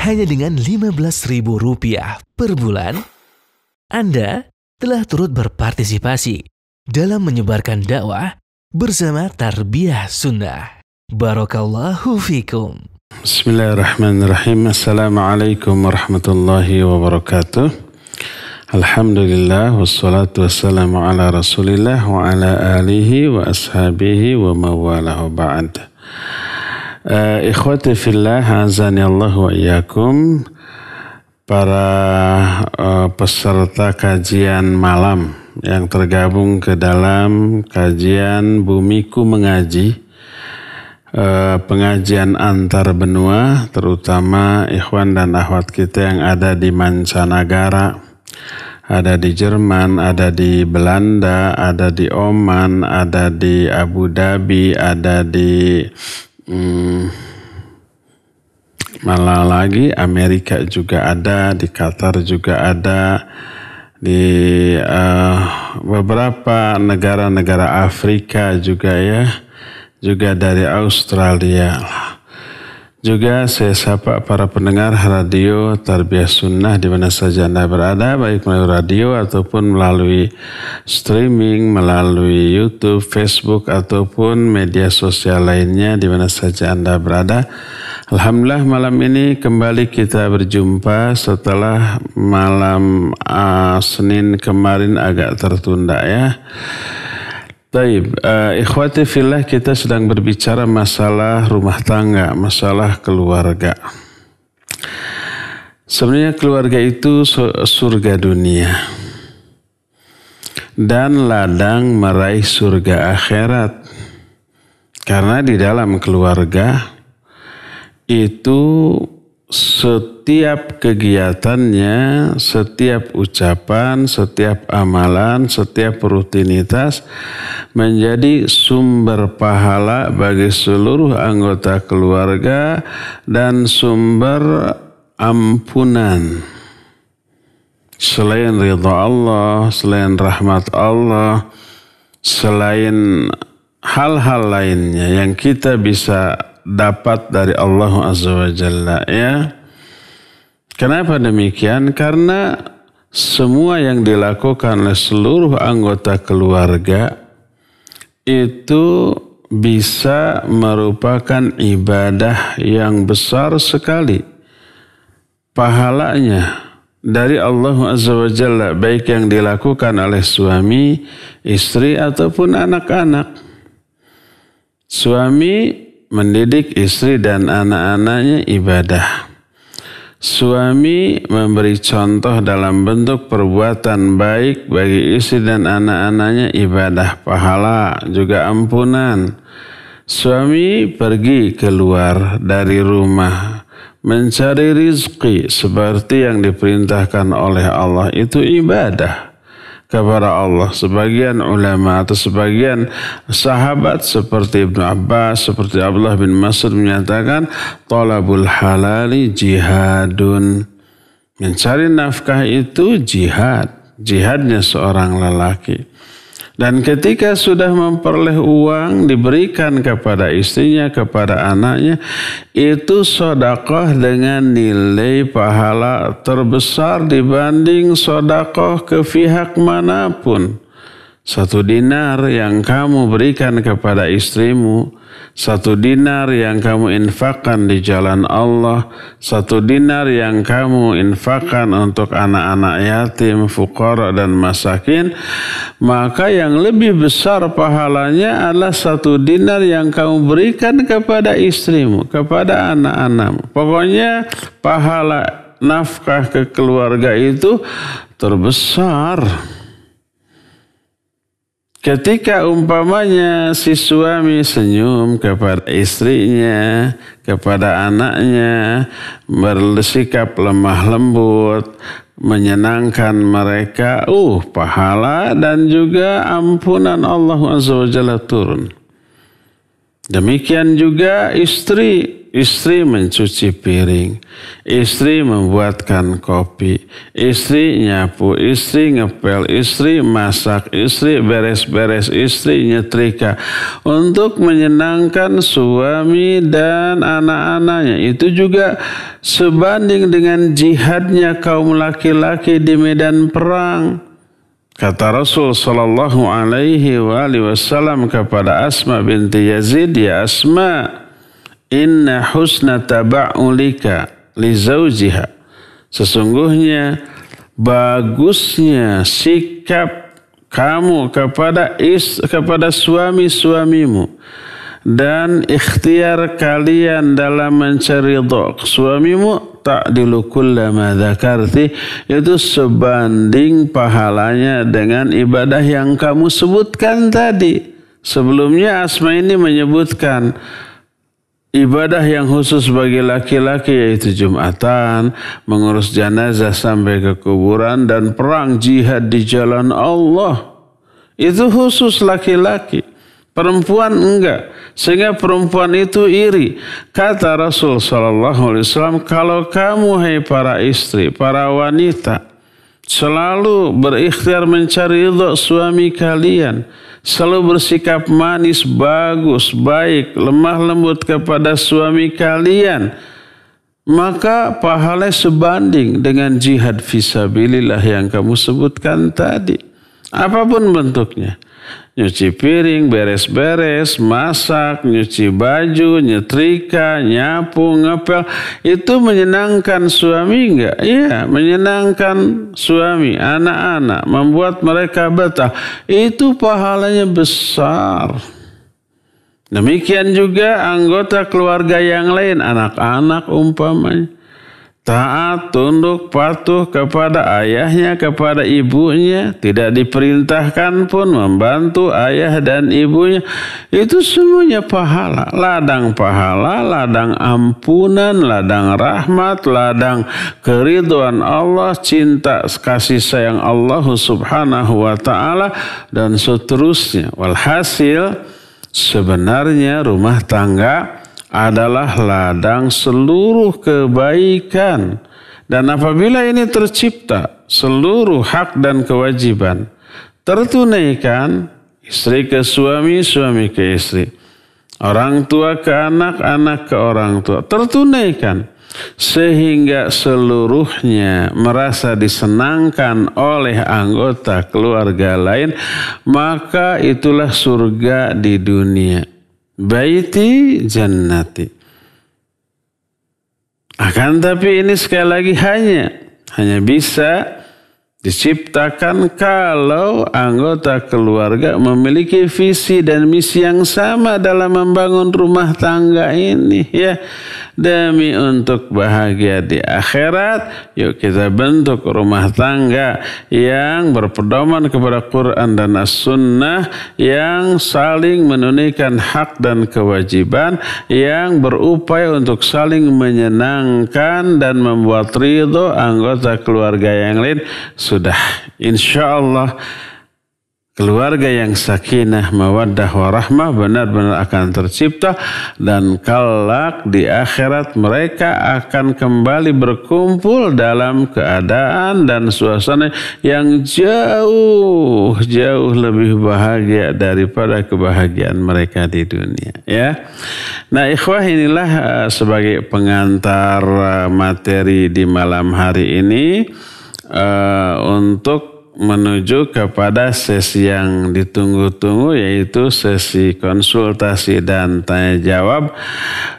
hanya dengan Rp15.000 per bulan, Anda telah turut berpartisipasi dalam menyebarkan dakwah bersama Tarbiyah Sunnah. Barakallahu fikum. Bismillahirrahmanirrahim. Assalamualaikum warahmatullahi wabarakatuh. Alhamdulillah wassalatu wassalamu ala Rasulillah wa ala alihi wa ashabihi wa mawalahu ba'd. Ikhwati fillah, azani Allah wa iyyakum, para peserta kajian malam yang tergabung ke dalam kajian Bumiku Mengaji, pengajian antar benua, terutama ikhwan dan akhwat kita yang ada di mancanegara, ada di Jerman, ada di Belanda, ada di Oman, ada di Abu Dhabi, ada di malah lagi Amerika juga ada, di Qatar juga ada, di beberapa negara-negara Afrika juga ya, juga dari Australia. Juga saya sapa para pendengar radio Tarbiyah Sunnah di mana saja Anda berada, baik melalui radio ataupun melalui streaming, melalui YouTube, Facebook ataupun media sosial lainnya di mana saja Anda berada. Alhamdulillah malam ini kembali kita berjumpa setelah malam Senin kemarin agak tertunda ya. Baik, ikhwati fillah, kita sedang berbicara masalah rumah tangga, masalah keluarga. Sebenarnya keluarga itu surga dunia dan ladang meraih surga akhirat. Karena di dalam keluarga itu setiap kegiatannya, setiap ucapan, setiap amalan, setiap rutinitas menjadi sumber pahala bagi seluruh anggota keluarga dan sumber ampunan. Selain ridha Allah, selain rahmat Allah, selain hal-hal lainnya yang kita bisa dapat dari Allah Azza wa Jalla ya. Kenapa demikian? Karena semua yang dilakukan oleh seluruh anggota keluarga itu bisa merupakan ibadah yang besar sekali pahalanya dari Allah Azza wa Jalla, baik yang dilakukan oleh suami, istri ataupun anak-anak. Suami mendidik istri dan anak-anaknya ibadah. Suami memberi contoh dalam bentuk perbuatan baik bagi istri dan anak-anaknya ibadah, pahala, juga ampunan. Suami pergi keluar dari rumah mencari rizki seperti yang diperintahkan oleh Allah, itu ibadah kepada Allah. Sebagian ulama atau sebagian sahabat seperti Ibnu Abbas, seperti Abdullah bin Mas'ud menyatakan talabul halali jihadun. Mencari nafkah itu jihad, jihadnya seorang lelaki. Dan ketika sudah memperoleh uang diberikan kepada istrinya, kepada anaknya, itu sedekah dengan nilai pahala terbesar dibanding sedekah ke pihak manapun. 1 dinar yang kamu berikan kepada istrimu, 1 dinar yang kamu infakkan di jalan Allah, 1 dinar yang kamu infakkan untuk anak-anak yatim, fuqara dan masakin, maka yang lebih besar pahalanya adalah 1 dinar yang kamu berikan kepada istrimu, kepada anak-anakmu. Pokoknya pahala nafkah ke keluarga itu terbesar. Ketika umpamanya si suami senyum kepada istrinya, kepada anaknya, bersikap lemah lembut, menyenangkan mereka, pahala dan juga ampunan Allah Azza wa Jalla turun. Demikian juga istri istri mencuci piring, istri membuatkan kopi, istri nyapu, istri ngepel, istri masak, istri beres-beres, istri nyetrika untuk menyenangkan suami dan anak-anaknya. Itu juga sebanding dengan jihadnya kaum laki-laki di medan perang. Kata Rasul sallallahu alaihi wasallam kepada Asma binti Yazid, "Ya Asma, inna husna taba'ulika li zawjiha." Sesungguhnya bagusnya sikap kamu kepada suami-suamimu dan ikhtiar kalian dalam mencari ridha suamimu, ta'dilu kullama dzakarti, itu sebanding pahalanya dengan ibadah yang kamu sebutkan tadi. Sebelumnya Asma ini menyebutkan ibadah yang khusus bagi laki-laki, yaitu Jumatan, mengurus jenazah sampai ke kuburan, dan perang jihad di jalan Allah. Itu khusus laki-laki. Perempuan enggak. Sehingga perempuan itu iri. Kata Rasul SAW, kalau kamu, hai para istri, para wanita, selalu berikhtiar mencari ridha suami kalian, selalu bersikap manis, bagus, baik, lemah lembut kepada suami kalian, maka pahalanya sebanding dengan jihad fisabilillah yang kamu sebutkan tadi. Apapun bentuknya. Nyuci piring, beres-beres, masak, nyuci baju, nyetrika, nyapu, ngepel. Itu menyenangkan suami enggak? Iya, menyenangkan suami, anak-anak, membuat mereka betah. Itu pahalanya besar. Demikian juga anggota keluarga yang lain, anak-anak umpamanya. Taat, tunduk, patuh kepada ayahnya, kepada ibunya. Tidak diperintahkan pun membantu ayah dan ibunya. Itu semuanya pahala. Ladang pahala, ladang ampunan, ladang rahmat, ladang keridhaan Allah, cinta kasih sayang Allah subhanahu wa ta'ala, dan seterusnya. Walhasil, sebenarnya rumah tangga adalah ladang seluruh kebaikan. Dan apabila ini tercipta, seluruh hak dan kewajiban tertunaikan, istri ke suami, suami ke istri, orang tua ke anak, anak ke orang tua, tertunaikan, sehingga seluruhnya merasa disenangkan oleh anggota keluarga lain, maka itulah surga di dunia. Baiti jannati. Akan tapi ini sekali lagi hanya bisa diciptakan kalau anggota keluarga memiliki visi dan misi yang sama dalam membangun rumah tangga ini, ya. Demi untuk bahagia di akhirat, yuk kita bentuk rumah tangga yang berpedoman kepada Quran dan As-Sunnah, yang saling menunaikan hak dan kewajiban, yang berupaya untuk saling menyenangkan dan membuat ridho anggota keluarga yang lain. Sudah, insya Allah keluarga yang sakinah, mawaddah, warahmah benar-benar akan tercipta, dan kelak di akhirat mereka akan kembali berkumpul dalam keadaan dan suasana yang jauh lebih bahagia daripada kebahagiaan mereka di dunia, ya. Nah, ikhwah, inilah sebagai pengantar materi di malam hari ini untuk menuju kepada sesi yang ditunggu-tunggu, yaitu sesi konsultasi dan tanya jawab.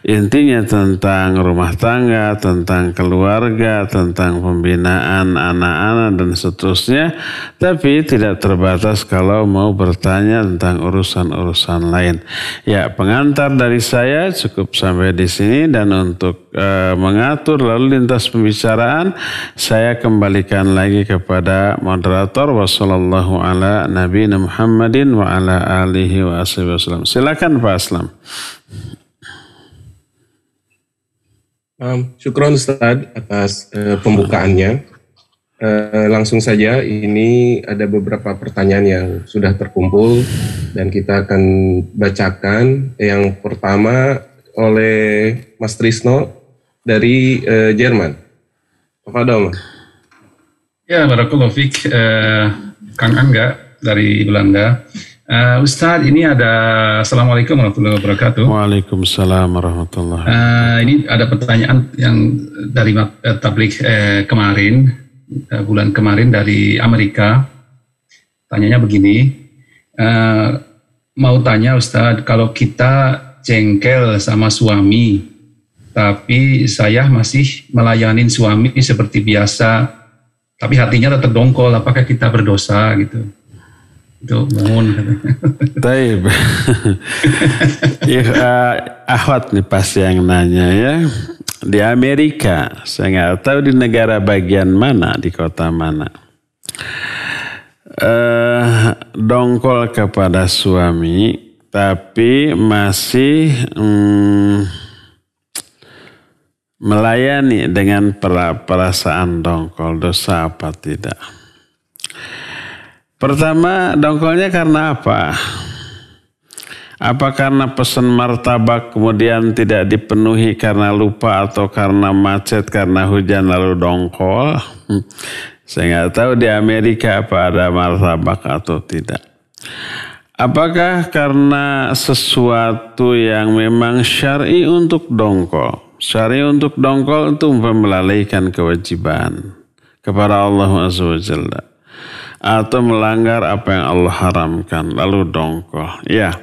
Intinya tentang rumah tangga, tentang keluarga, tentang pembinaan anak-anak dan seterusnya. Tapi tidak terbatas kalau mau bertanya tentang urusan-urusan lain. Ya, pengantar dari saya cukup sampai di sini, dan untuk mengatur lalu lintas pembicaraan saya kembalikan lagi kepada moderator. Wassallallahu ala nabiyina Muhammadin wa ala alihi wa ashabihi wasallam. Silakan Pak Aslam. Syukron Ustaz atas pembukaannya. Langsung saja, ini ada beberapa pertanyaan yang sudah terkumpul dan kita akan bacakan. Yang pertama oleh Mas Trisno dari Jerman. Tafadhol. Ya, barakallahu fiik, Kang Angga dari Belanda. Ustadz, ini ada Assalamualaikum warahmatullahi wabarakatuh. Waalaikumsalam warahmatullahi wabarakatuh. Ini ada pertanyaan yang dari tabligh kemarin, bulan kemarin dari Amerika. Tanyanya begini, mau tanya Ustadz, kalau kita jengkel sama suami, tapi saya masih melayanin suami seperti biasa, tapi hatinya tetap dongkol, apakah kita berdosa gitu? Itu mohon. Taib. Ahwat nih pasti yang nanya ya. Di Amerika, saya nggak tahu di negara bagian mana, di kota mana. Dongkol kepada suami, tapi masih melayani dengan perasaan dongkol, dosa apa tidak? Pertama, dongkolnya karena apa? Apa karena pesan martabak kemudian tidak dipenuhi karena lupa atau karena macet, karena hujan lalu dongkol? Saya nggak tahu di Amerika apa ada martabak atau tidak. Apakah karena sesuatu yang memang syar'i untuk dongkol? Syar'i untuk dongkol itu melalaikan kewajiban kepada Allah Azza wa Jalla, atau melanggar apa yang Allah haramkan lalu dongkol. Ya,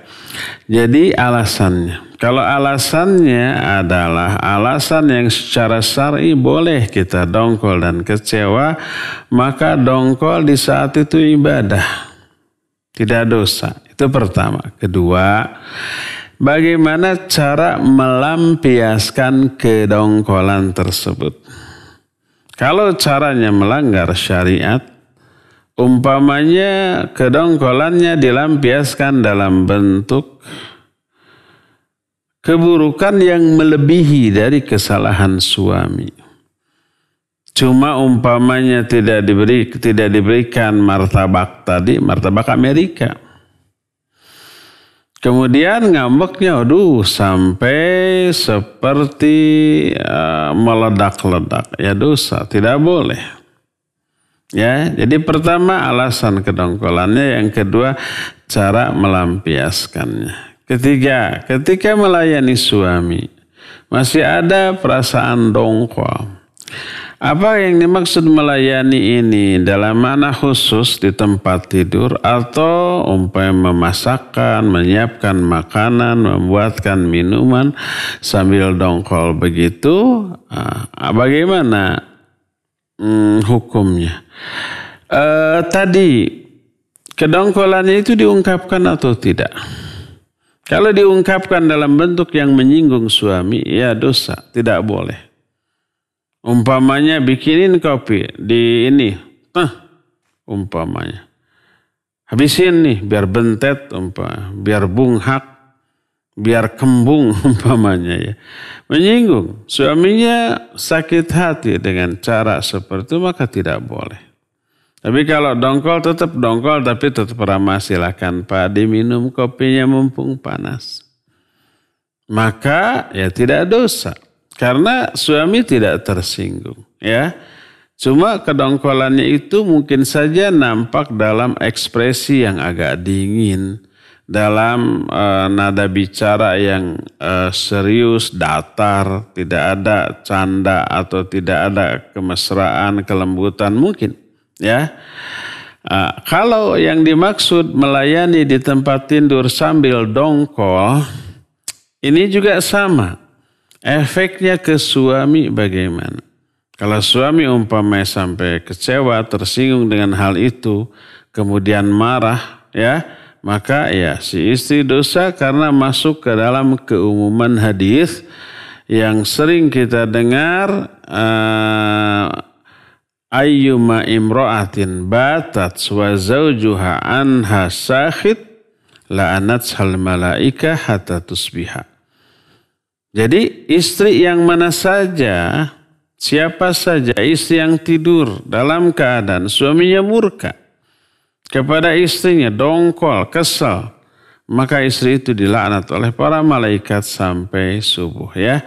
jadi alasannya. Kalau alasannya adalah alasan yang secara syar'i boleh kita dongkol dan kecewa, maka dongkol di saat itu ibadah, tidak dosa. Itu pertama. Kedua, bagaimana cara melampiaskan kedongkolan tersebut? Kalau caranya melanggar syariat, umpamanya kedongkolannya dilampiaskan dalam bentuk keburukan yang melebihi dari kesalahan suami. Cuma umpamanya tidak diberikan martabak tadi, martabak Amerika. Kemudian ngambeknya, sampai seperti meledak-ledak. Ya dosa, tidak boleh. Ya, jadi pertama alasan kedongkolannya, yang kedua cara melampiaskannya. Ketiga, ketika melayani suami masih ada perasaan dongkol. Apa yang dimaksud melayani ini dalam mana khusus di tempat tidur atau umpamanya memasakkan, menyiapkan makanan, membuatkan minuman sambil dongkol begitu, bagaimana hukumnya? Tadi kedongkolannya itu diungkapkan atau tidak? Kalau diungkapkan dalam bentuk yang menyinggung suami, ya dosa, tidak boleh. Umpamanya bikinin kopi di ini, umpamanya habisin nih biar bentet, biar bunghak, biar kembung umpamanya ya. Menyinggung suaminya, sakit hati dengan cara seperti itu, maka tidak boleh. Tapi kalau dongkol tetap dongkol, tapi tetap ramah, silakan Pak diminum kopinya mumpung panas. Maka ya tidak dosa. Karena suami tidak tersinggung, ya. Cuma kedongkolannya itu mungkin saja nampak dalam ekspresi yang agak dingin, dalam nada bicara yang serius, datar, tidak ada canda atau tidak ada kemesraan, kelembutan mungkin, ya. Kalau yang dimaksud melayani di tempat tidur sambil dongkol, ini juga sama. Efeknya ke suami bagaimana? Kalau suami umpamanya sampai kecewa, tersinggung dengan hal itu, kemudian marah, ya, maka ya si istri dosa karena masuk ke dalam keumuman hadis yang sering kita dengar, ayyuma imra'atin batat wa zawjuha anha sakhit la'anathal malaika hatta tusbiha. Jadi istri yang mana saja, siapa saja istri yang tidur dalam keadaan suaminya murka kepada istrinya, dongkol, kesal, maka istri itu dilaknat oleh para malaikat sampai subuh ya.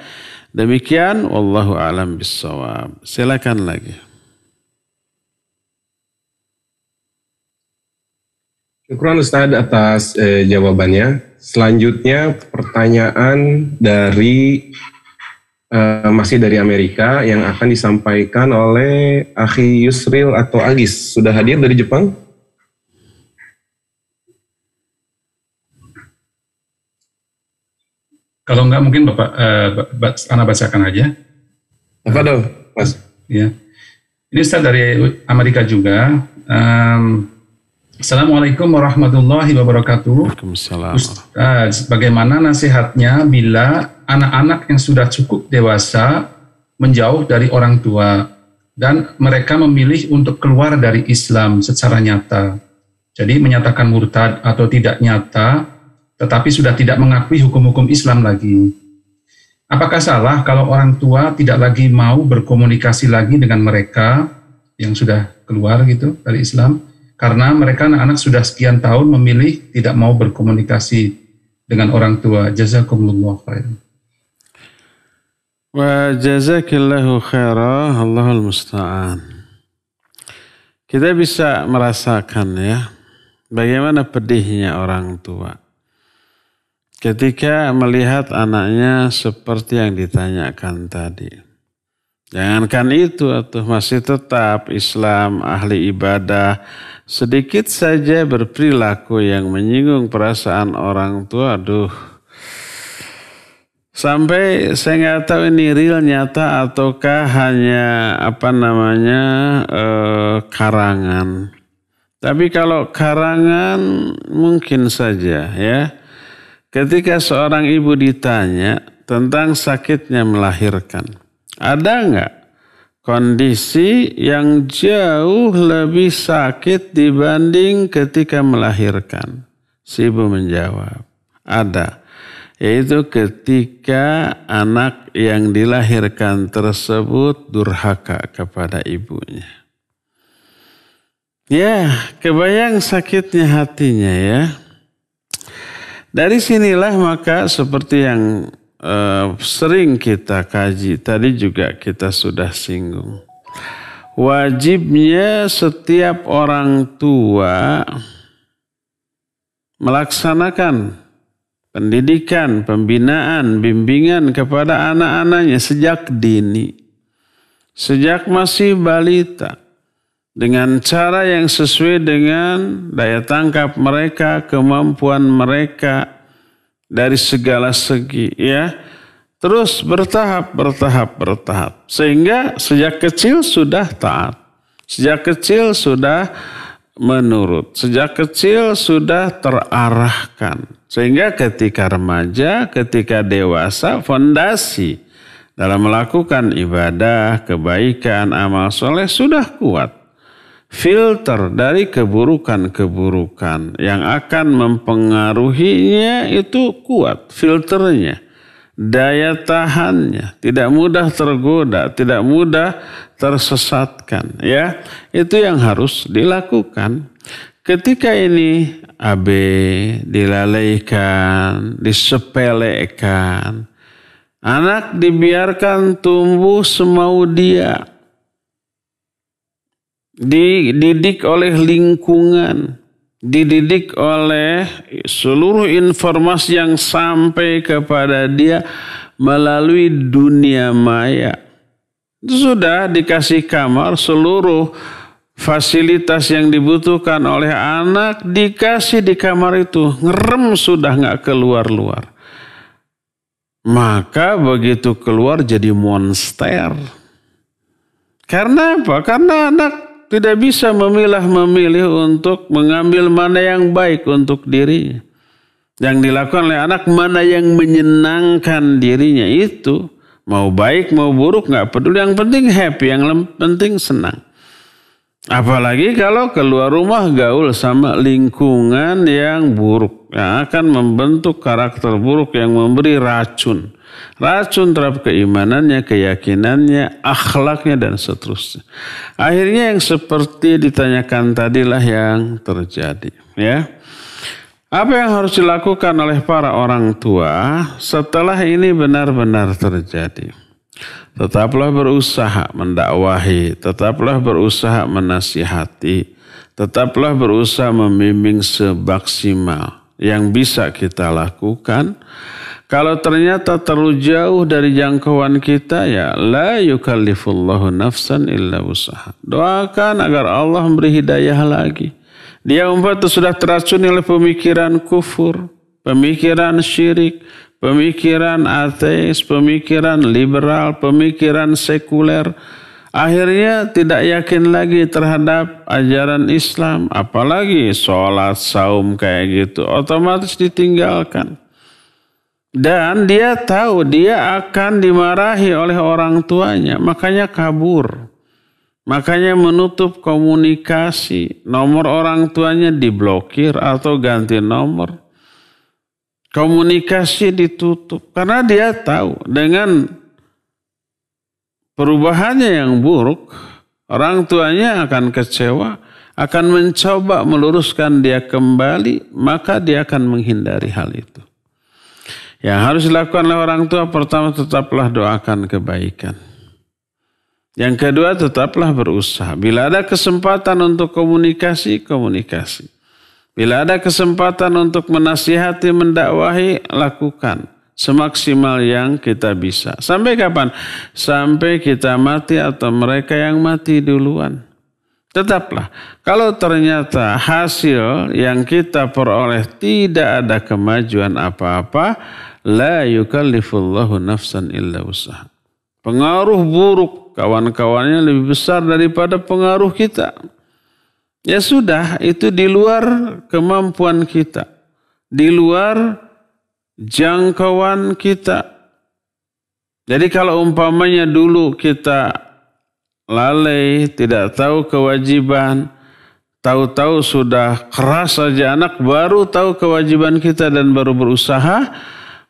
Demikian wallahu a'lam bissawab. Silakan lagi. Syukran Ustaz atas jawabannya. Selanjutnya pertanyaan dari masih dari Amerika yang akan disampaikan oleh Akhi Yusril atau Agis. Sudah hadir dari Jepang? Kalau enggak mungkin Bapak Ana bacakan aja. Apa dong, Mas? Ya. Ini Ustaz dari Amerika juga. Assalamualaikum warahmatullahi wabarakatuh. Waalaikumsalam. Ustaz, bagaimana nasihatnya bila anak-anak yang sudah cukup dewasa menjauh dari orang tua dan mereka memilih untuk keluar dari Islam secara nyata? Jadi menyatakan murtad atau tidak nyata, tetapi sudah tidak mengakui hukum-hukum Islam lagi. Apakah salah kalau orang tua tidak lagi mau berkomunikasi lagi dengan mereka yang sudah keluar gitu dari Islam? Karena mereka anak-anak sudah sekian tahun memilih tidak mau berkomunikasi dengan orang tua. Jazakumullah khairan. Wa jazakillahu khairan, Allahul musta'an. Kita bisa merasakan ya, bagaimana pedihnya orang tua ketika melihat anaknya seperti yang ditanyakan tadi. Jangankan itu, atau masih tetap Islam, ahli ibadah, sedikit saja berperilaku yang menyinggung perasaan orang tua, aduh. Sampai saya nggak tahu ini real nyata ataukah hanya karangan. Tapi kalau karangan mungkin saja ya. Ketika seorang ibu ditanya tentang sakitnya melahirkan, ada nggak kondisi yang jauh lebih sakit dibanding ketika melahirkan? Si ibu menjawab, ada. Yaitu ketika anak yang dilahirkan tersebut durhaka kepada ibunya. Ya, kebayang sakitnya hatinya ya. Dari sinilah maka seperti yang sering kita kaji, tadi juga kita sudah singgung. Wajibnya setiap orang tua melaksanakan pendidikan, pembinaan, bimbingan kepada anak-anaknya sejak dini. Sejak masih balita. Dengan cara yang sesuai dengan daya tangkap mereka, kemampuan mereka, dari segala segi ya, terus bertahap. Sehingga sejak kecil sudah taat, sejak kecil sudah menurut, sejak kecil sudah terarahkan. Sehingga ketika remaja, ketika dewasa, fondasi dalam melakukan ibadah, kebaikan, amal soleh sudah kuat. Filter dari keburukan-keburukan yang akan mempengaruhinya itu kuat, filternya, daya tahannya, tidak mudah tergoda, tidak mudah tersesatkan, ya. Itu yang harus dilakukan. Ketika ini dilalaikan, disepelekan, anak dibiarkan tumbuh semau dia, dididik oleh lingkungan, dididik oleh seluruh informasi yang sampai kepada dia melalui dunia maya. Itu sudah dikasih kamar, seluruh fasilitas yang dibutuhkan oleh anak dikasih di kamar itu, ngerem sudah nggak keluar-luar. Maka begitu keluar jadi monster. Karena apa? Karena anak tidak bisa memilah-memilih untuk mengambil mana yang baik untuk dirinya. Yang dilakukan oleh anak mana yang menyenangkan dirinya itu. Mau baik mau buruk gak peduli. Yang penting happy, yang penting senang. Apalagi kalau keluar rumah gaul sama lingkungan yang buruk. Yang akan membentuk karakter buruk yang memberi racun. Racun terhadap keimanannya, keyakinannya, akhlaknya, dan seterusnya. Akhirnya yang seperti ditanyakan tadilah yang terjadi. Ya. Apa yang harus dilakukan oleh para orang tua setelah ini benar-benar terjadi? Tetaplah berusaha mendakwahi, tetaplah berusaha menasihati, tetaplah berusaha membimbing semaksimal yang bisa kita lakukan. Kalau ternyata terlalu jauh dari jangkauan kita, ya la yukallifullahu nafsan illa wus'aha. Doakan agar Allah memberi hidayah lagi. Dia umpama sudah teracuni oleh pemikiran kufur, pemikiran syirik, pemikiran ateis, pemikiran liberal, pemikiran sekuler. Akhirnya tidak yakin lagi terhadap ajaran Islam. Apalagi sholat, saum kayak gitu. Otomatis ditinggalkan. Dan dia tahu dia akan dimarahi oleh orang tuanya. Makanya kabur. Makanya menutup komunikasi. Nomor orang tuanya diblokir atau ganti nomor. Komunikasi ditutup. Karena dia tahu dengan perubahannya yang buruk, orang tuanya akan kecewa, akan mencoba meluruskan dia kembali, maka dia akan menghindari hal itu. Yang harus dilakukan oleh orang tua, pertama tetaplah doakan kebaikan. Yang kedua, tetaplah berusaha. Bila ada kesempatan untuk komunikasi, komunikasi. Bila ada kesempatan untuk menasihati, mendakwahi, lakukan. Semaksimal yang kita bisa. Sampai kapan? Sampai kita mati atau mereka yang mati duluan. Tetaplah. Kalau ternyata hasil yang kita peroleh tidak ada kemajuan apa-apa, la yukallifullahu nafsan illa wus'aha. Pengaruh buruk kawan-kawannya lebih besar daripada pengaruh kita. Ya sudah, itu di luar kemampuan kita. Di luar jangkauan kita. Jadi kalau umpamanya dulu kita lalai, tidak tahu kewajiban, tahu-tahu sudah keras saja anak, baru tahu kewajiban kita dan baru berusaha,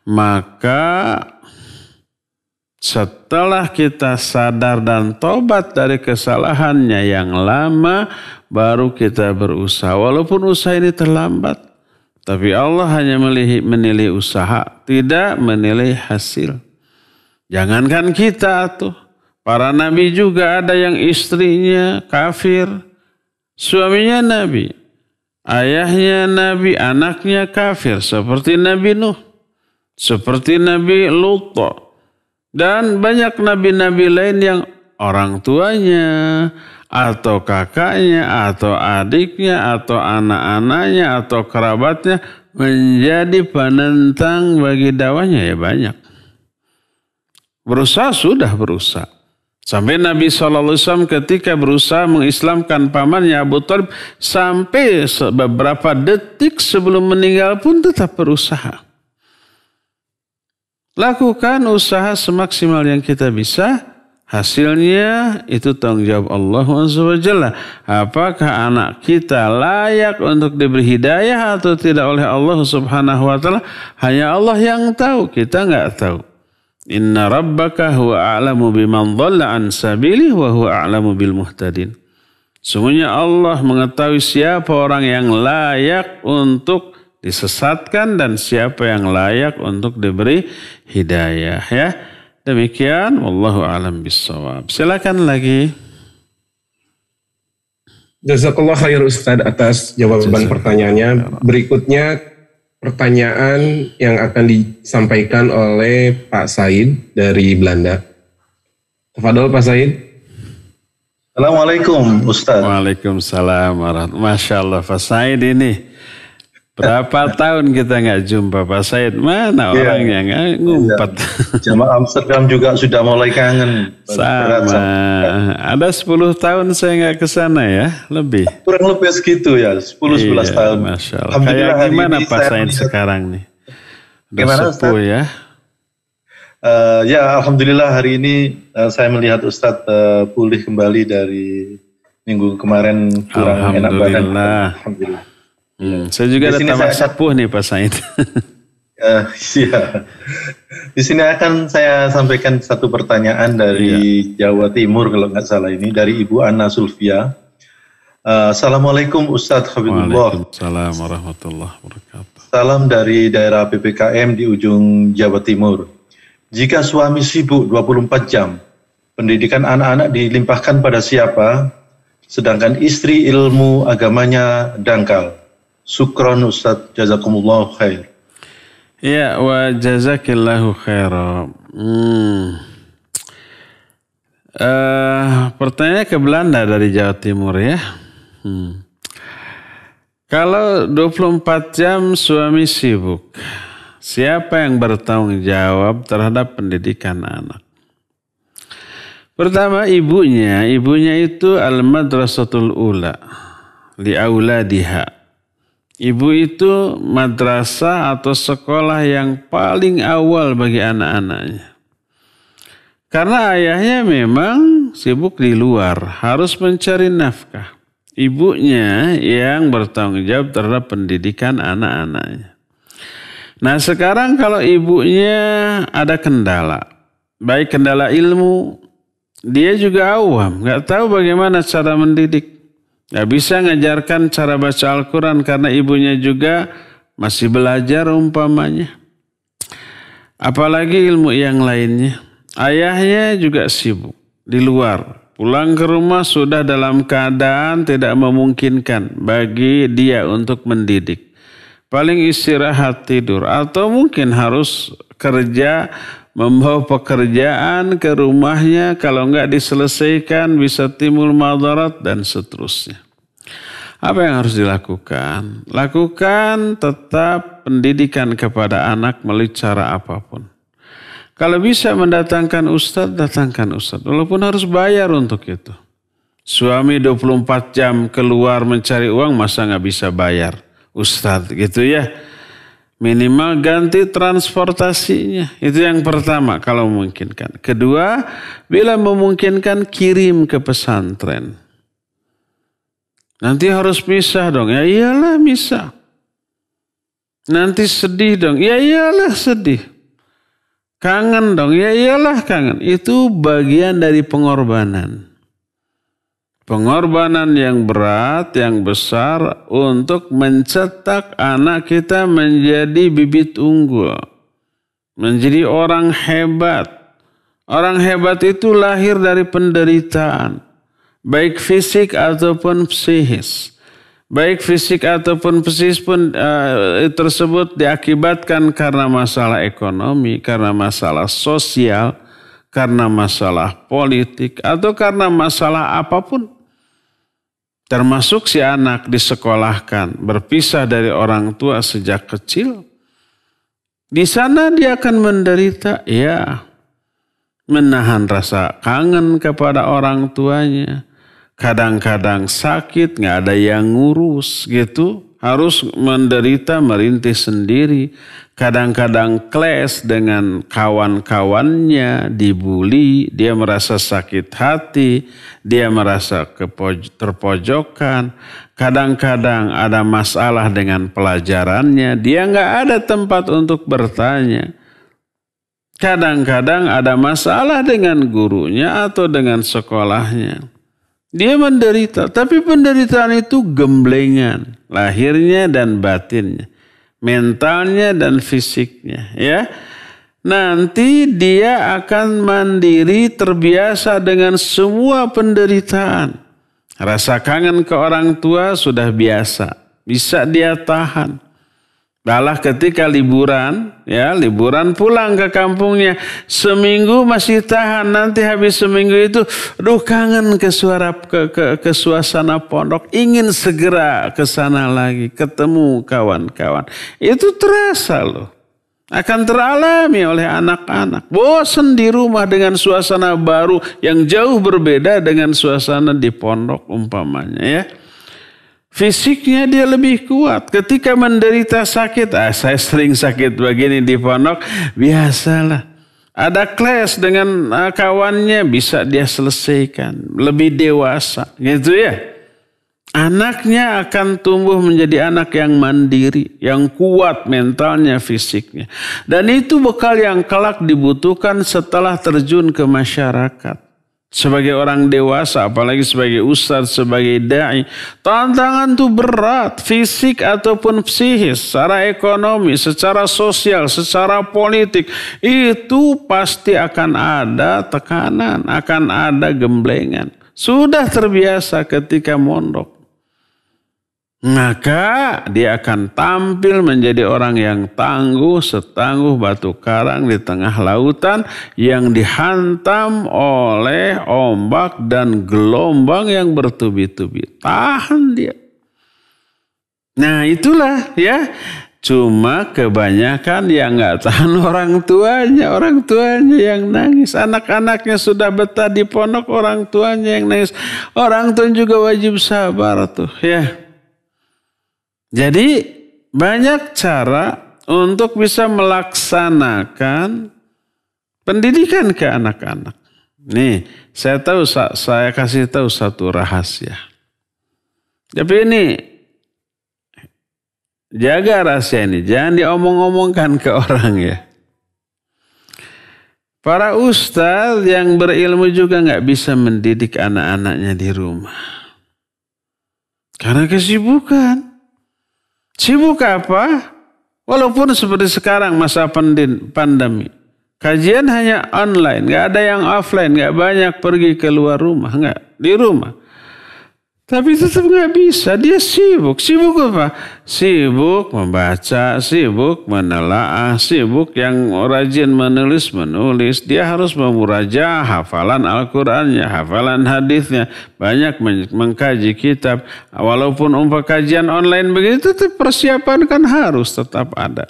maka setelah kita sadar dan tobat dari kesalahannya yang lama, baru kita berusaha. Walaupun usaha ini terlambat, tapi Allah hanya menilai usaha, tidak menilai hasil. Jangankan kita tuh, para nabi juga ada yang istrinya kafir, suaminya nabi, ayahnya nabi, anaknya kafir, seperti Nabi Nuh, seperti Nabi Lut, dan banyak nabi-nabi lain yang orang tuanya, atau kakaknya, atau adiknya, atau anak-anaknya, atau kerabatnya menjadi penentang bagi dakwahnya, ya banyak. Berusaha sudah berusaha. Sampai Nabi SAW ketika berusaha mengislamkan pamannya Abu Thalib, sampai beberapa detik sebelum meninggal pun tetap berusaha. Lakukan usaha semaksimal yang kita bisa. Hasilnya itu tanggung jawab Allah SWT. Apakah anak kita layak untuk diberi hidayah atau tidak oleh Allah Subhanahu wa taala? Hanya Allah yang tahu, kita enggak tahu. Inna rabbaka huwa a'lamu biman dhalla an sabilihi wa huwa a'lamu bil muhtadin. Sungguhnya Allah mengetahui siapa orang yang layak untuk disesatkan dan siapa yang layak untuk diberi hidayah, ya. Demikian, wallahu a'lam bissawab. Silakan lagi. Jazakallah khair Ustaz atas jawaban pertanyaannya. Berikutnya pertanyaan yang akan disampaikan oleh Pak Said dari Belanda. Tafadhol Pak Said. Assalamualaikum Ustaz. Waalaikumsalam warahmatullahi. Masya Allah Pak Said ini. Berapa tahun kita nggak jumpa Pak Said? Mana orangnya nggak ngumpet? Jamaah Amsterdam juga sudah mulai kangen. Sama. Ada 10 tahun saya nggak ke sana ya, lebih. Kurang lebih segitu ya, 10-11 tahun. Masya Allah. Kayak gimana Pak Said sekarang nih? Udah sepuh ya? Ya Alhamdulillah hari ini saya melihat Ustadz pulih kembali dari minggu kemarin kurang enak badan. Alhamdulillah. Saya juga ada tambah sepuh nih Pak Said. Iya. Di sini akan saya sampaikan satu pertanyaan dari Jawa Timur kalau nggak salah ini, dari Ibu Anna Sulfia. Assalamualaikum Ustadz Habibullah. Waalaikumsalam warahmatullahi wabarakatuh. Salam dari daerah PPKM di ujung Jawa Timur. Jika suami sibuk 24 jam, pendidikan anak-anak dilimpahkan pada siapa? Sedangkan istri ilmu agamanya dangkal. Syukron Ustadz, jazakumullah khair. Ya, wa jazakillahu khairan. Pertanyaannya ke Belanda dari Jawa Timur ya. Kalau 24 jam suami sibuk, siapa yang bertanggung jawab terhadap pendidikan anak? Pertama ibunya itu al-madrasatul ula li auladiha. Ibu itu madrasah atau sekolah yang paling awal bagi anak-anaknya. Karena ayahnya memang sibuk di luar, harus mencari nafkah. Ibunya yang bertanggung jawab terhadap pendidikan anak-anaknya. Nah sekarang kalau ibunya ada kendala, baik kendala ilmu, dia juga awam, gak tahu bagaimana cara mendidik. Gak bisa ngajarkan cara baca Al-Quran karena ibunya juga masih belajar umpamanya. Apalagi ilmu yang lainnya. Ayahnya juga sibuk di luar. Pulang ke rumah sudah dalam keadaan tidak memungkinkan bagi dia untuk mendidik. Paling istirahat tidur atau mungkin harus kerja, membawa pekerjaan ke rumahnya, kalau enggak diselesaikan bisa timbul madarat dan seterusnya. Apa yang harus dilakukan? Lakukan tetap pendidikan kepada anak melalui cara apapun. Kalau bisa mendatangkan ustadz, datangkan ustadz. Walaupun harus bayar untuk itu. Suami 24 jam keluar mencari uang, masa nggak bisa bayar ustadz gitu ya. Minimal ganti transportasinya. Itu yang pertama kalau memungkinkan. Kedua, bila memungkinkan kirim ke pesantren. Nanti harus misah dong. Ya iyalah misah. Nanti sedih dong. Ya iyalah sedih. Kangen dong. Ya iyalah kangen. Itu bagian dari pengorbanan. Pengorbanan yang berat, yang besar untuk mencetak anak kita menjadi bibit unggul. Menjadi orang hebat. Orang hebat itu lahir dari penderitaan. Baik fisik ataupun psikis. Baik fisik ataupun psikis pun tersebut diakibatkan karena masalah ekonomi, karena masalah sosial, karena masalah politik, atau karena masalah apapun. Termasuk si anak disekolahkan, berpisah dari orang tua sejak kecil. Di sana dia akan menderita, ya, menahan rasa kangen kepada orang tuanya. Kadang-kadang sakit, nggak ada yang ngurus gitu. Harus menderita, merintih sendiri. Kadang-kadang clash dengan kawan-kawannya, dibully, dia merasa sakit hati, dia merasa terpojokan. Kadang-kadang ada masalah dengan pelajarannya, dia nggak ada tempat untuk bertanya. Kadang-kadang ada masalah dengan gurunya atau dengan sekolahnya. Dia menderita, tapi penderitaan itu gemblengan, lahirnya dan batinnya, mentalnya dan fisiknya, ya. Nanti dia akan mandiri, terbiasa dengan semua penderitaan. Rasa kangen ke orang tua sudah biasa, bisa dia tahan. Balah ketika liburan, ya liburan pulang ke kampungnya, seminggu masih tahan, nanti habis seminggu itu, aduh kangen ke suasana pondok, ingin segera ke sana lagi, ketemu kawan-kawan. Itu terasa loh, akan teralami oleh anak-anak. Bosan di rumah dengan suasana baru yang jauh berbeda dengan suasana di pondok umpamanya ya. Fisiknya dia lebih kuat. Ketika menderita sakit, saya sering sakit begini di pondok, biasalah. Ada clash dengan kawannya, bisa dia selesaikan. Lebih dewasa, gitu ya. Anaknya akan tumbuh menjadi anak yang mandiri, yang kuat mentalnya, fisiknya. Dan itu bekal yang kelak dibutuhkan setelah terjun ke masyarakat. Sebagai orang dewasa, apalagi sebagai ustadz, sebagai da'i, tantangan itu berat, fisik ataupun psikis, secara ekonomi, secara sosial, secara politik, itu pasti akan ada tekanan, akan ada gemblengan. Sudah terbiasa ketika mondok, maka dia akan tampil menjadi orang yang tangguh, setangguh batu karang di tengah lautan yang dihantam oleh ombak dan gelombang yang bertubi-tubi. Tahan dia. Nah itulah ya. Cuma kebanyakan yang nggak tahan orang tuanya yang nangis. Anak-anaknya sudah betah di pondok, orang tuanya yang nangis. Orang tua juga wajib sabar tuh ya. Jadi banyak cara untuk bisa melaksanakan pendidikan ke anak-anak. Nih, saya kasih tahu satu rahasia. Tapi ini jaga rahasia ini, jangan diomong-omongkan ke orang ya. Para ustadz yang berilmu juga nggak bisa mendidik anak-anaknya di rumah karena kesibukan. Sibuk apa? Walaupun seperti sekarang masa pandemi. Kajian hanya online. Gak ada yang offline. Gak banyak pergi keluar rumah. Gak. Di rumah. Tapi tetap gak bisa. Dia sibuk. Sibuk apa? Sibuk membaca. Sibuk menelaah. Sibuk yang rajin menulis. Dia harus memurajaah hafalan Al-Qurannya. Hafalan hadisnya. Banyak mengkaji kitab. Walaupun kajian online begitu, tetap persiapan kan harus tetap ada.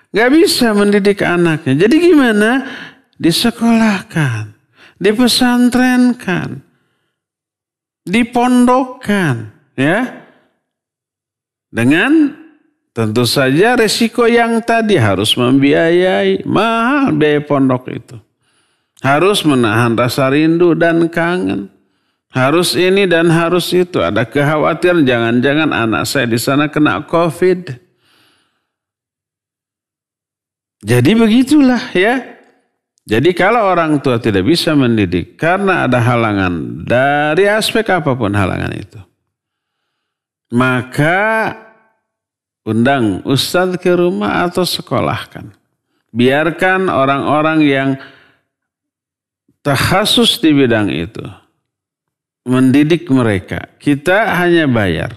Gak bisa mendidik anaknya. Jadi gimana? Disekolahkan. Dipesantrenkan. Dipondokkan, ya, dengan tentu saja resiko yang tadi harus membiayai, mahal biaya pondok itu, harus menahan rasa rindu dan kangen, harus ini dan harus itu, ada kekhawatiran jangan-jangan anak saya di sana kena COVID. Jadi begitulah ya. Jadi kalau orang tua tidak bisa mendidik karena ada halangan dari aspek apapun halangan itu, maka undang ustadz ke rumah atau sekolahkan. Biarkan orang-orang yang takhasus di bidang itu mendidik mereka. Kita hanya bayar.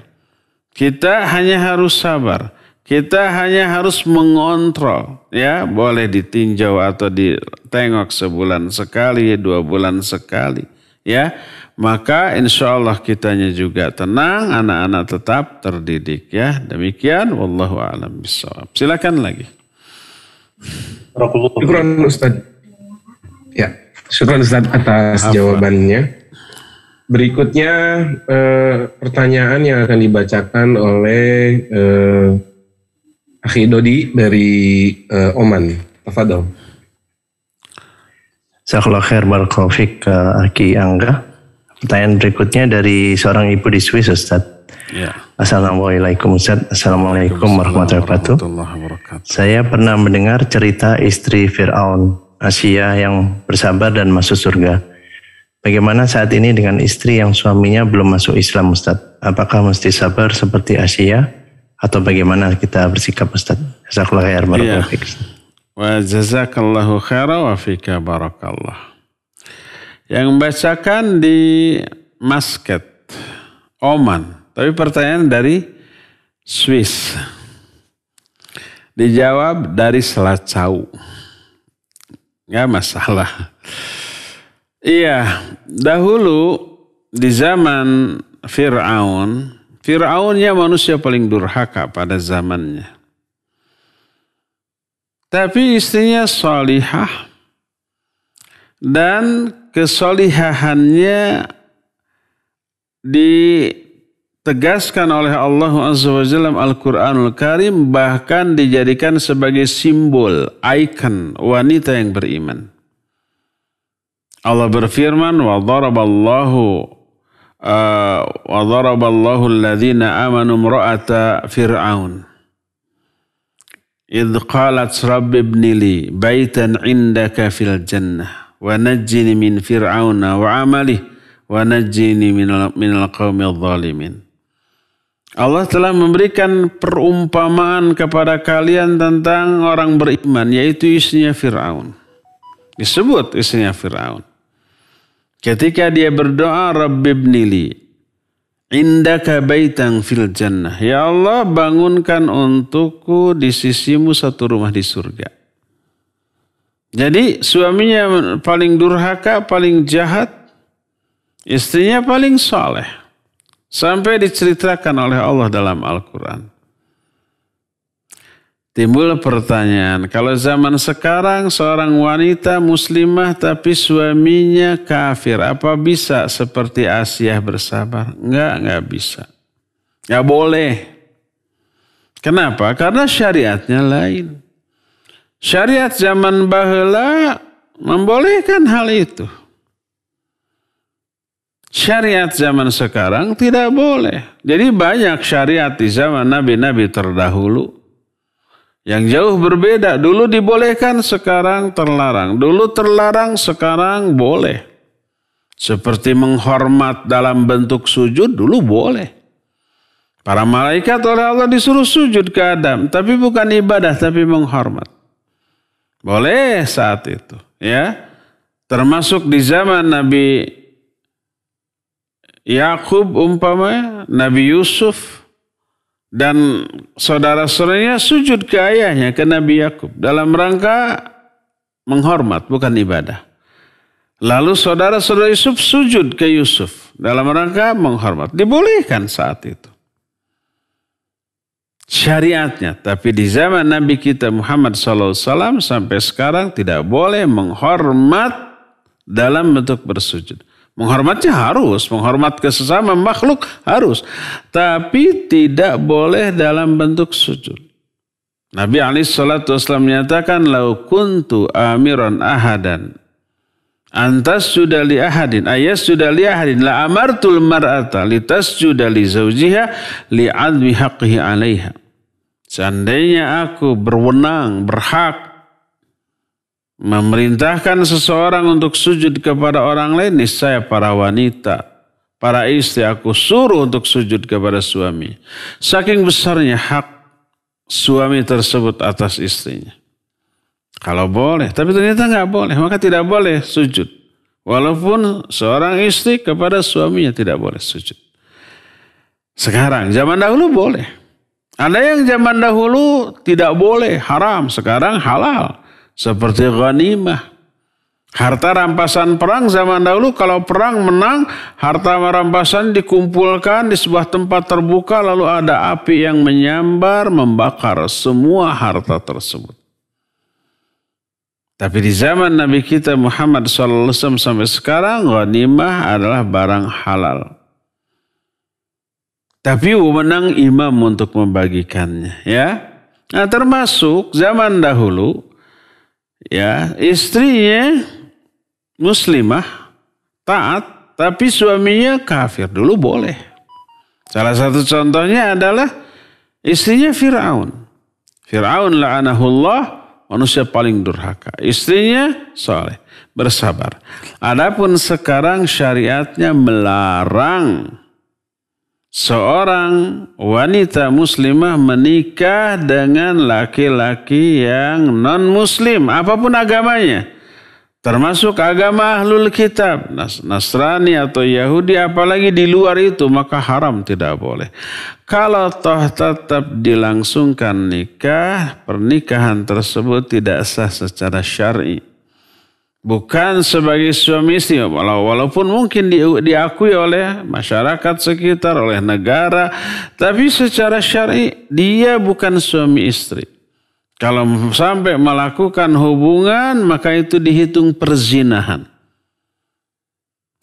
Kita hanya harus sabar. Kita hanya harus mengontrol, ya, boleh ditinjau atau ditengok sebulan sekali, 2 bulan sekali, ya. Maka insya Allah kitanya juga tenang, anak-anak tetap terdidik, ya. Demikian, wallahu a'lam bishawab. Silakan lagi. Syukran Ustaz. Ya, syukran Ustaz atas jawabannya. Berikutnya pertanyaan yang akan dibacakan oleh Akhi Dodi dari Oman. Tafadhol. Jazakallahu khair, barakallahu fik, Aki Angga. Pertanyaan berikutnya dari seorang ibu di Swiss, Ustaz. Ya. Assalamualaikum Ustaz. Assalamualaikum warahmatullahi wabarakatuh. Saya pernah mendengar cerita istri Fir'aun, Asia, yang bersabar dan masuk surga. Bagaimana saat ini dengan istri yang suaminya belum masuk Islam, Ustaz? Apakah mesti sabar seperti Asia? Atau bagaimana kita bersikap, Ustaz? Jazakallahu khair, barakallahu fik. Wa jazakallahu khaira wa fika barakallah. Yang membacakan di Muscat, Oman. Tapi pertanyaan dari Swiss. Dijawab dari Selacau. Gak masalah. Iya, dahulu di zaman Fir'aunnya manusia paling durhaka pada zamannya. Tapi istrinya salihah dan kesolihahannya ditegaskan oleh Allah Azza wa Jalla dalam Al-Quranul Karim, bahkan dijadikan sebagai simbol, ikon wanita yang beriman. Allah berfirman, wa daraballahu alladhina amanu imra'ata Fir'aun idh qalat rabbi ibni li baitan indaka fil jannah wa najjini min fir'auna wa amalih wa najjini minal qaumil zalimin. Allah telah memberikan perumpamaan kepada kalian tentang orang beriman, yaitu istrinya Fir'aun. Disebut istrinya Fir'aun. Ketika dia berdoa, Rabbi ibnili indaka baitan fil jannah. Ya Allah, bangunkan untukku di sisimu satu rumah di surga. Jadi suaminya paling durhaka, paling jahat, istrinya paling saleh. Sampai diceritakan oleh Allah dalam Al-Quran. Timbul pertanyaan, kalau zaman sekarang seorang wanita muslimah tapi suaminya kafir, apa bisa seperti Asyah bersabar? Enggak bisa. Enggak boleh. Kenapa? Karena syariatnya lain. Syariat zaman baheula membolehkan hal itu. Syariat zaman sekarang tidak boleh. Jadi banyak syariat di zaman nabi-nabi terdahulu yang jauh berbeda. Dulu dibolehkan, sekarang terlarang. Dulu terlarang, sekarang boleh. Seperti menghormat dalam bentuk sujud, dulu boleh. Para malaikat oleh Allah disuruh sujud ke Adam. Tapi bukan ibadah, tapi menghormat. Boleh saat itu. Ya, termasuk di zaman Nabi Yakub umpamanya, Nabi Yusuf dan saudara-saudaranya sujud ke ayahnya, ke Nabi Yakub, dalam rangka menghormat, bukan ibadah. Lalu saudara-saudara Yusuf sujud ke Yusuf dalam rangka menghormat. Dibolehkan saat itu. Syariatnya, tapi di zaman Nabi kita Muhammad SAW sampai sekarang tidak boleh menghormat dalam bentuk bersujud. Menghormatnya harus, menghormat ke sesama makhluk harus. Tapi tidak boleh dalam bentuk sujud. Nabi SAW menyatakan, Lau kuntu amiran ahadan, antas sudah li ahadin, ayas sudah li ahadin, la amartul mar'ata, litas sudah li zawjiha, li admi haqqihi alaiha. Seandainya aku berwenang, berhak, memerintahkan seseorang untuk sujud kepada orang lain, niscaya para wanita, para istri aku suruh untuk sujud kepada suami. Saking besarnya hak suami tersebut atas istrinya. Kalau boleh, tapi ternyata nggak boleh, maka tidak boleh sujud. Walaupun seorang istri kepada suaminya tidak boleh sujud. Sekarang, zaman dahulu boleh. Ada yang zaman dahulu tidak boleh, haram. Sekarang halal. Seperti ghanimah. Harta rampasan perang zaman dahulu, kalau perang menang, harta rampasan dikumpulkan di sebuah tempat terbuka, lalu ada api yang menyambar, membakar semua harta tersebut. Tapi di zaman Nabi kita Muhammad SAW sampai sekarang, ghanimah adalah barang halal. Tapi wewenang imam untuk membagikannya. Ya. Nah, termasuk zaman dahulu, ya, istrinya muslimah, taat, tapi suaminya kafir, dulu boleh. Salah satu contohnya adalah istrinya Fir'aun. Fir'aun la'anahullah, manusia paling durhaka. Istrinya soleh, bersabar. Adapun sekarang syariatnya melarang seorang wanita muslimah menikah dengan laki-laki yang non-muslim, apapun agamanya. Termasuk agama ahlul kitab, Nasrani atau Yahudi, apalagi di luar itu, maka haram, tidak boleh. Kalau toh tetap dilangsungkan nikah, pernikahan tersebut tidak sah secara syar'i. Bukan sebagai suami istri, walaupun mungkin diakui oleh masyarakat sekitar, oleh negara, tapi secara syar'i dia bukan suami istri. Kalau sampai melakukan hubungan, maka itu dihitung perzinahan.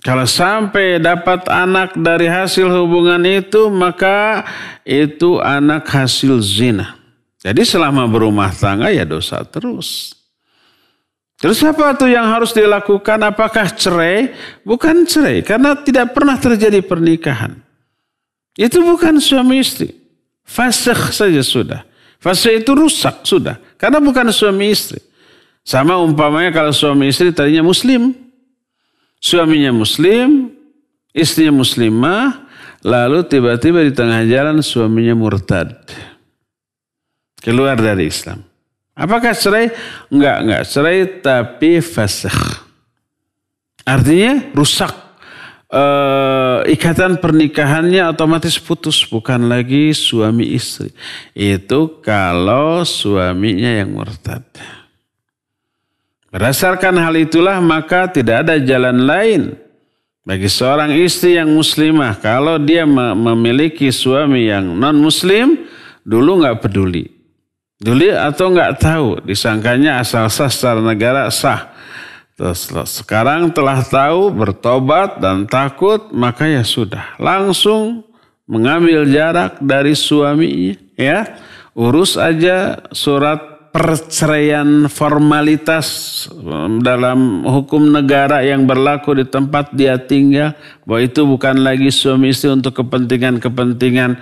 Kalau sampai dapat anak dari hasil hubungan itu, maka itu anak hasil zina. Jadi selama berumah tangga ya dosa terus. Terus apa tuh yang harus dilakukan? Apakah cerai? Bukan cerai, karena tidak pernah terjadi pernikahan. Itu bukan suami istri. Fasakh saja sudah. Fasakh itu rusak sudah, karena bukan suami istri. Sama umpamanya kalau suami istri tadinya muslim. Suaminya muslim, istrinya muslimah, lalu tiba-tiba di tengah jalan suaminya murtad. Keluar dari Islam. Apakah cerai? Enggak cerai tapi fasakh. Artinya rusak. Ikatan pernikahannya otomatis putus, bukan lagi suami istri. Itu kalau suaminya yang murtad. Berdasarkan hal itulah maka tidak ada jalan lain bagi seorang istri yang muslimah. Kalau dia memiliki suami yang non muslim, dulu nggak peduli. Dulu atau nggak tahu, disangkanya asal sah secara negara sah. Terus sekarang telah tahu, bertobat dan takut, maka ya sudah. Langsung mengambil jarak dari suaminya. Ya, urus aja surat perceraian formalitas dalam hukum negara yang berlaku di tempat dia tinggal, bahwa itu bukan lagi suami istri untuk kepentingan-kepentingan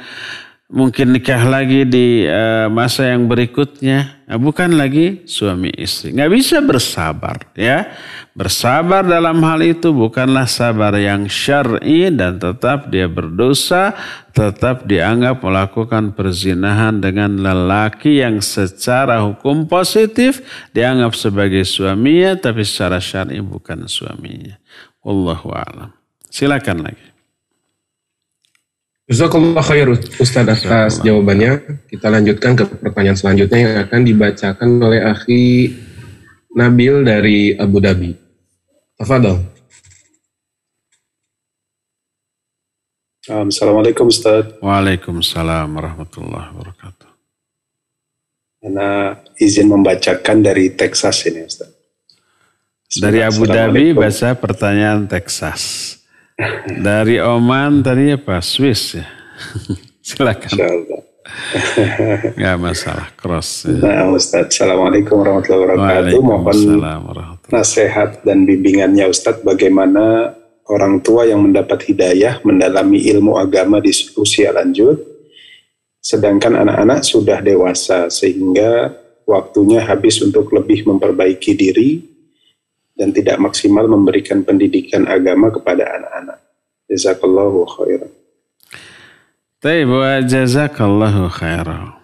mungkin nikah lagi di masa yang berikutnya, bukan lagi suami istri. Nggak bisa bersabar, ya. Bersabar dalam hal itu bukanlah sabar yang syar'i dan tetap dia berdosa, tetap dianggap melakukan perzinahan dengan lelaki yang secara hukum positif dianggap sebagai suaminya, tapi secara syar'i bukan suaminya. Wallahu a'lam. Silakan lagi. Jazakallah khair Ustaz atas jawabannya. Kita lanjutkan ke pertanyaan selanjutnya yang akan dibacakan oleh akhi Nabil dari Abu Dhabi. Tafadhol. Assalamualaikum Ustaz. Waalaikumsalam warahmatullahi wabarakatuh. Ana izin membacakan dari Texas ini Ustaz. Dari Abu Dhabi baca pertanyaan Texas. Dari Oman tadi apa? Swiss ya. Silakan. Gak masalah, cross. Ya. Nah Ustaz, Assalamualaikum warahmatullahi wabarakatuh. Mohon nasihat dan bimbingannya Ustaz, bagaimana orang tua yang mendapat hidayah mendalami ilmu agama di usia lanjut, sedangkan anak-anak sudah dewasa sehingga waktunya habis untuk lebih memperbaiki diri dan tidak maksimal memberikan pendidikan agama kepada anak-anak. Jazakallahu khairan. Baik, wa jazakallahu khairan.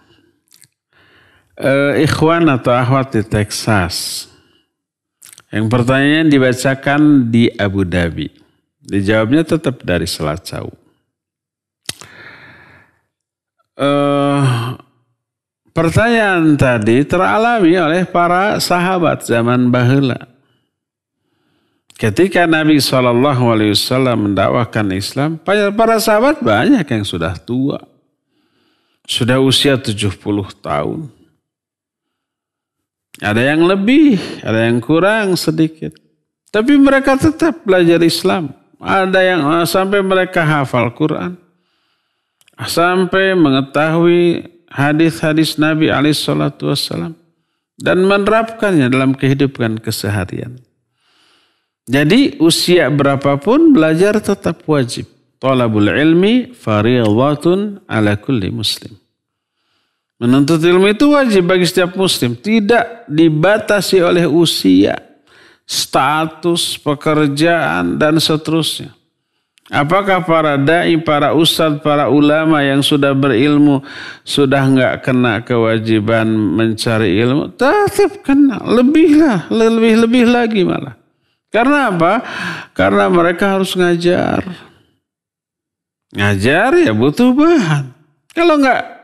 Ikhwan atau akhwat di Texas. Yang pertanyaan dibacakan di Abu Dhabi. Dijawabnya tetap dari Selacau. Pertanyaan tadi teralami oleh para sahabat zaman baheula. Ketika Nabi SAW mendakwahkan Islam, para sahabat banyak yang sudah tua. Sudah usia 70 tahun. Ada yang lebih, ada yang kurang sedikit. Tapi mereka tetap belajar Islam. Ada yang sampai mereka hafal Quran. Sampai mengetahui hadis-hadis Nabi SAW. Dan menerapkannya dalam kehidupan keseharian. Jadi usia berapapun belajar tetap wajib. Talabul ilmi fardhatun ala kulli muslim. Menuntut ilmu itu wajib bagi setiap muslim. Tidak dibatasi oleh usia, status, pekerjaan, dan seterusnya. Apakah para da'i, para ustadz, para ulama yang sudah berilmu sudah enggak kena kewajiban mencari ilmu? Tetap kena. Lebih lagi malah. Karena apa? Karena mereka harus ngajar. Ngajar ya butuh bahan.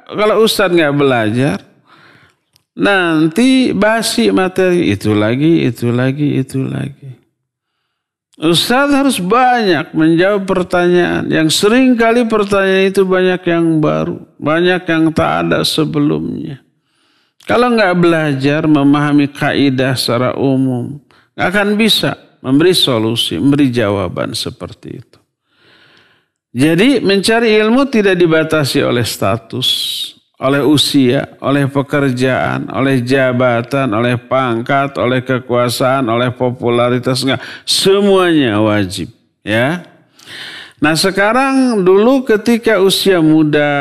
Kalau ustadz nggak belajar, nanti basi materi itu lagi. Ustadz harus banyak menjawab pertanyaan. Yang sering kali pertanyaan itu banyak yang baru, banyak yang tak ada sebelumnya. Kalau nggak belajar memahami kaidah secara umum, nggak akan bisa memberi solusi, memberi jawaban seperti itu. Jadi mencari ilmu tidak dibatasi oleh status, oleh usia, oleh pekerjaan, oleh jabatan, oleh pangkat, oleh kekuasaan, oleh popularitas. Enggak. Semuanya wajib. Ya. Nah sekarang dulu ketika usia muda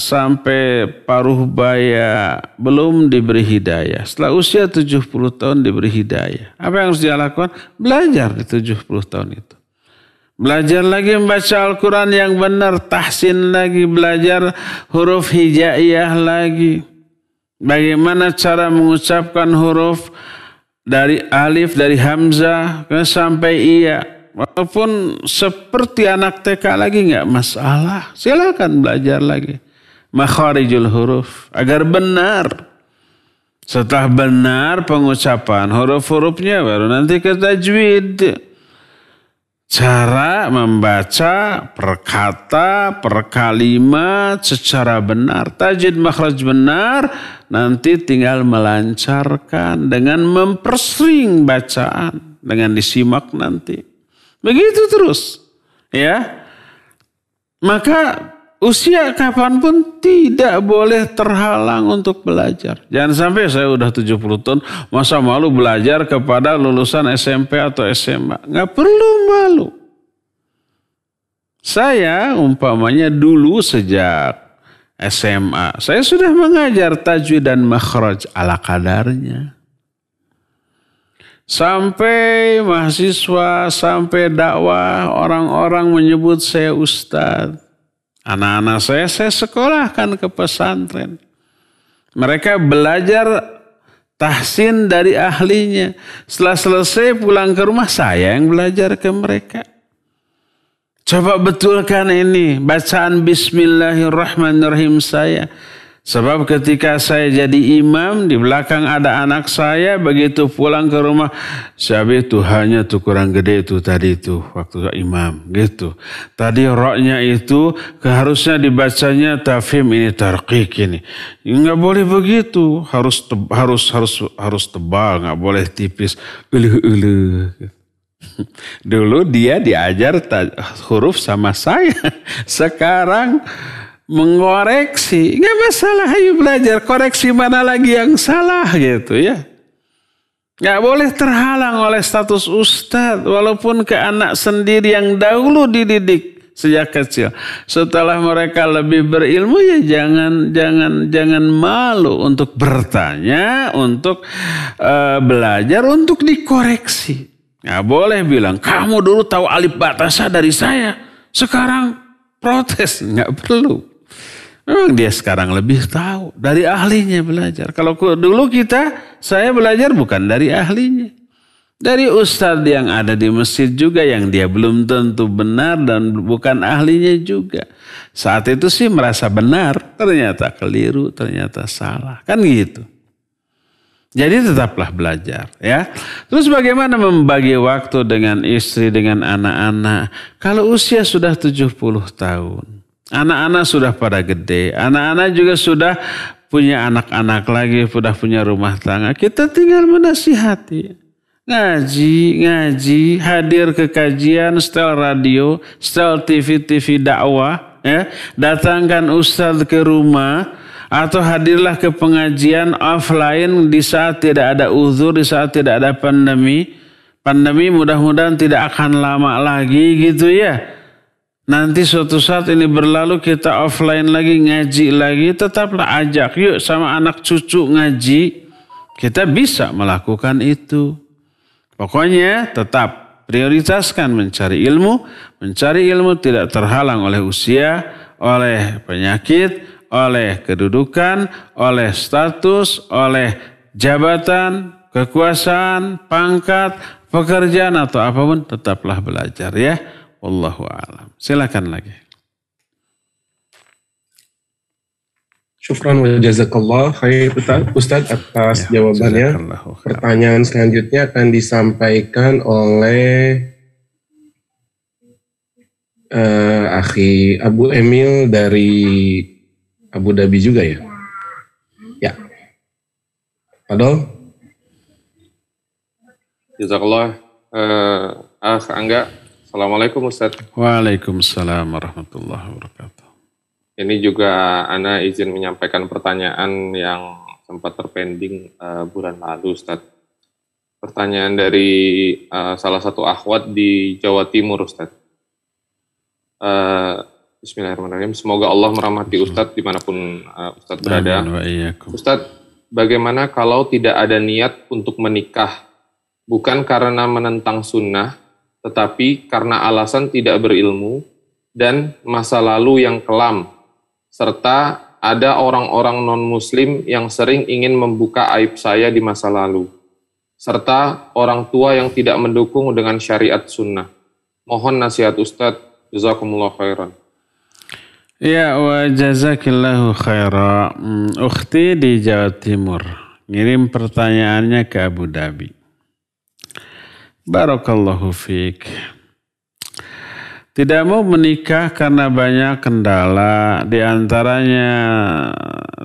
sampai paruh baya belum diberi hidayah. Setelah usia 70 tahun diberi hidayah. Apa yang harus dia lakukan? Belajar di 70 tahun itu. Belajar lagi membaca Al-Quran yang benar. Tahsin lagi, belajar huruf hijaiyah lagi. Bagaimana cara mengucapkan huruf dari alif, dari hamzah sampai iya. Walaupun seperti anak TK lagi nggak masalah. Silakan belajar lagi. Makharijul huruf. Agar benar. Setelah benar pengucapan huruf-hurufnya baru nanti ke tajwid. Cara membaca per kata, per kalimat secara benar. Tajwid makhraj benar. Nanti tinggal melancarkan dengan mempersering bacaan. Dengan disimak nanti. Begitu terus, ya. Maka usia kapanpun tidak boleh terhalang untuk belajar. Jangan sampai saya udah 70 tahun, masa malu belajar kepada lulusan SMP atau SMA. Nggak perlu malu. Saya umpamanya dulu sejak SMA, saya sudah mengajar tajwid dan makhraj ala kadarnya. Sampai mahasiswa, sampai dakwah, orang-orang menyebut saya ustadz. Anak-anak saya sekolahkan ke pesantren. Mereka belajar tahsin dari ahlinya. Setelah selesai pulang ke rumah, saya yang belajar ke mereka. Coba betulkan ini, bacaan Bismillahirrahmanirrahim saya. Sebab ketika saya jadi imam, di belakang ada anak saya, begitu pulang ke rumah, siapa itu hanya tuh kurang gede itu tadi itu waktu imam gitu. Tadi roknya itu harusnya dibacanya tafhim, ini tarqiq ini. Nggak boleh begitu, harus tebal, nggak boleh tipis. Dulu dia diajar huruf sama saya, sekarang mengoreksi, nggak masalah, ayo belajar, koreksi mana lagi yang salah gitu ya. Nggak boleh terhalang oleh status ustadz, walaupun ke anak sendiri yang dahulu dididik sejak kecil. Setelah mereka lebih berilmu ya jangan malu untuk bertanya, untuk belajar, untuk dikoreksi. Nggak boleh bilang kamu dulu tahu alif batasa dari saya, sekarang protes, nggak perlu. Memang dia sekarang lebih tahu. Dari ahlinya belajar. Kalau dulu saya belajar bukan dari ahlinya. Dari ustadz yang ada di masjid juga yang dia belum tentu benar dan bukan ahlinya juga. Saat itu sih merasa benar. Ternyata keliru, ternyata salah. Kan gitu. Jadi tetaplah belajar ya. Terus bagaimana membagi waktu dengan istri, dengan anak-anak. Kalau usia sudah 70 tahun. Anak-anak sudah pada gede, anak-anak juga sudah punya anak-anak lagi, sudah punya rumah tangga. Kita tinggal menasihati. Ngaji, hadir ke kajian, setel radio, setel TV dakwah. Ya. Datangkan ustadz ke rumah, atau hadirlah ke pengajian offline di saat tidak ada uzur, di saat tidak ada pandemi. Pandemi mudah-mudahan tidak akan lama lagi gitu ya. Nanti suatu saat ini berlalu kita offline lagi, ngaji lagi, tetaplah ajak. Yuk sama anak cucu ngaji. Kita bisa melakukan itu. Pokoknya tetap prioritaskan mencari ilmu. Mencari ilmu tidak terhalang oleh usia, oleh penyakit, oleh kedudukan, oleh status, oleh jabatan, kekuasaan, pangkat, pekerjaan atau apapun. Tetaplah belajar ya. Wallahu a'lam. Silakan lagi. Syukran wa jazakallah khair Ustaz atas jawabannya. Pertanyaan selanjutnya akan disampaikan oleh Akhi Abu Emil dari Abu Dhabi juga ya. Ya. Fadol. Jazakallah. Angga. Assalamualaikum Ustaz. Waalaikumsalam warahmatullahi wabarakatuh. Ini juga Ana izin menyampaikan pertanyaan yang sempat terpending bulan lalu Ustaz. Pertanyaan dari salah satu akhwat di Jawa Timur Ustaz. Bismillahirrahmanirrahim. Semoga Allah merahmati Ustadz dimanapun Ustadz berada. Ustadz, bagaimana kalau tidak ada niat untuk menikah, bukan karena menentang sunnah, tetapi karena alasan tidak berilmu dan masa lalu yang kelam, serta ada orang-orang non-muslim yang sering ingin membuka aib saya di masa lalu, serta orang tua yang tidak mendukung dengan syariat sunnah. Mohon nasihat Ustadz. Jazakumullah khairan. Ya, wa jazakillahu khairan. Ukhti di Jawa Timur ngirim pertanyaannya ke Abu Dhabi. Barakallahu fiik. Tidak mau menikah karena banyak kendala, di antaranya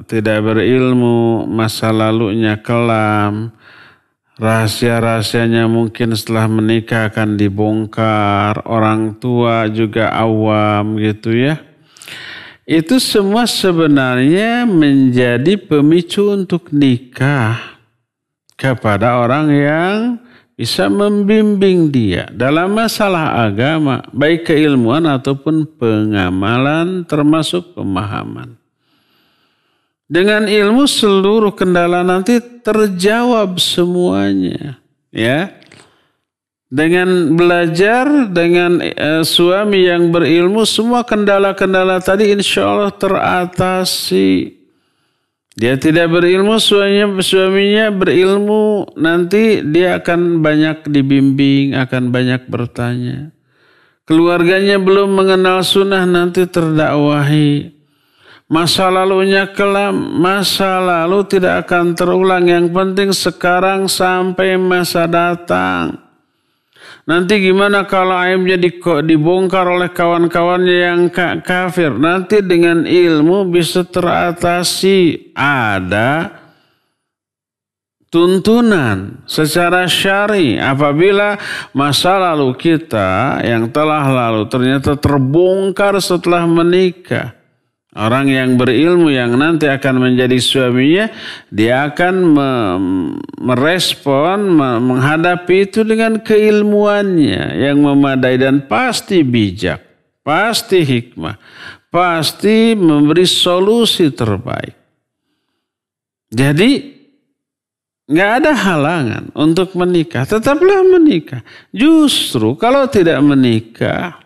tidak berilmu, masa lalunya kelam, rahasia-rahasianya mungkin setelah menikah akan dibongkar, orang tua juga awam gitu ya. Itu semua sebenarnya menjadi pemicu untuk nikah kepada orang yang bisa membimbing dia dalam masalah agama, baik keilmuan ataupun pengamalan termasuk pemahaman. Dengan ilmu seluruh kendala nanti terjawab semuanya, ya. Dengan belajar dengan suami yang berilmu, semua kendala-kendala tadi insya Allah teratasi. Dia tidak berilmu, suaminya berilmu, nanti dia akan banyak dibimbing, akan banyak bertanya. Keluarganya belum mengenal sunnah, nanti terdakwahi. Masa lalunya kelam, masa lalu tidak akan terulang. Yang penting sekarang sampai masa datang. Nanti gimana kalau aibnya dibongkar oleh kawan-kawannya yang kafir? Nanti dengan ilmu bisa teratasi. Ada tuntunan secara syar'i apabila masa lalu kita yang telah lalu ternyata terbongkar setelah menikah. Orang yang berilmu yang nanti akan menjadi suaminya, dia akan merespon, menghadapi itu dengan keilmuannya yang memadai dan pasti bijak, pasti hikmah, pasti memberi solusi terbaik. Jadi nggak ada halangan untuk menikah, tetaplah menikah. Justru kalau tidak menikah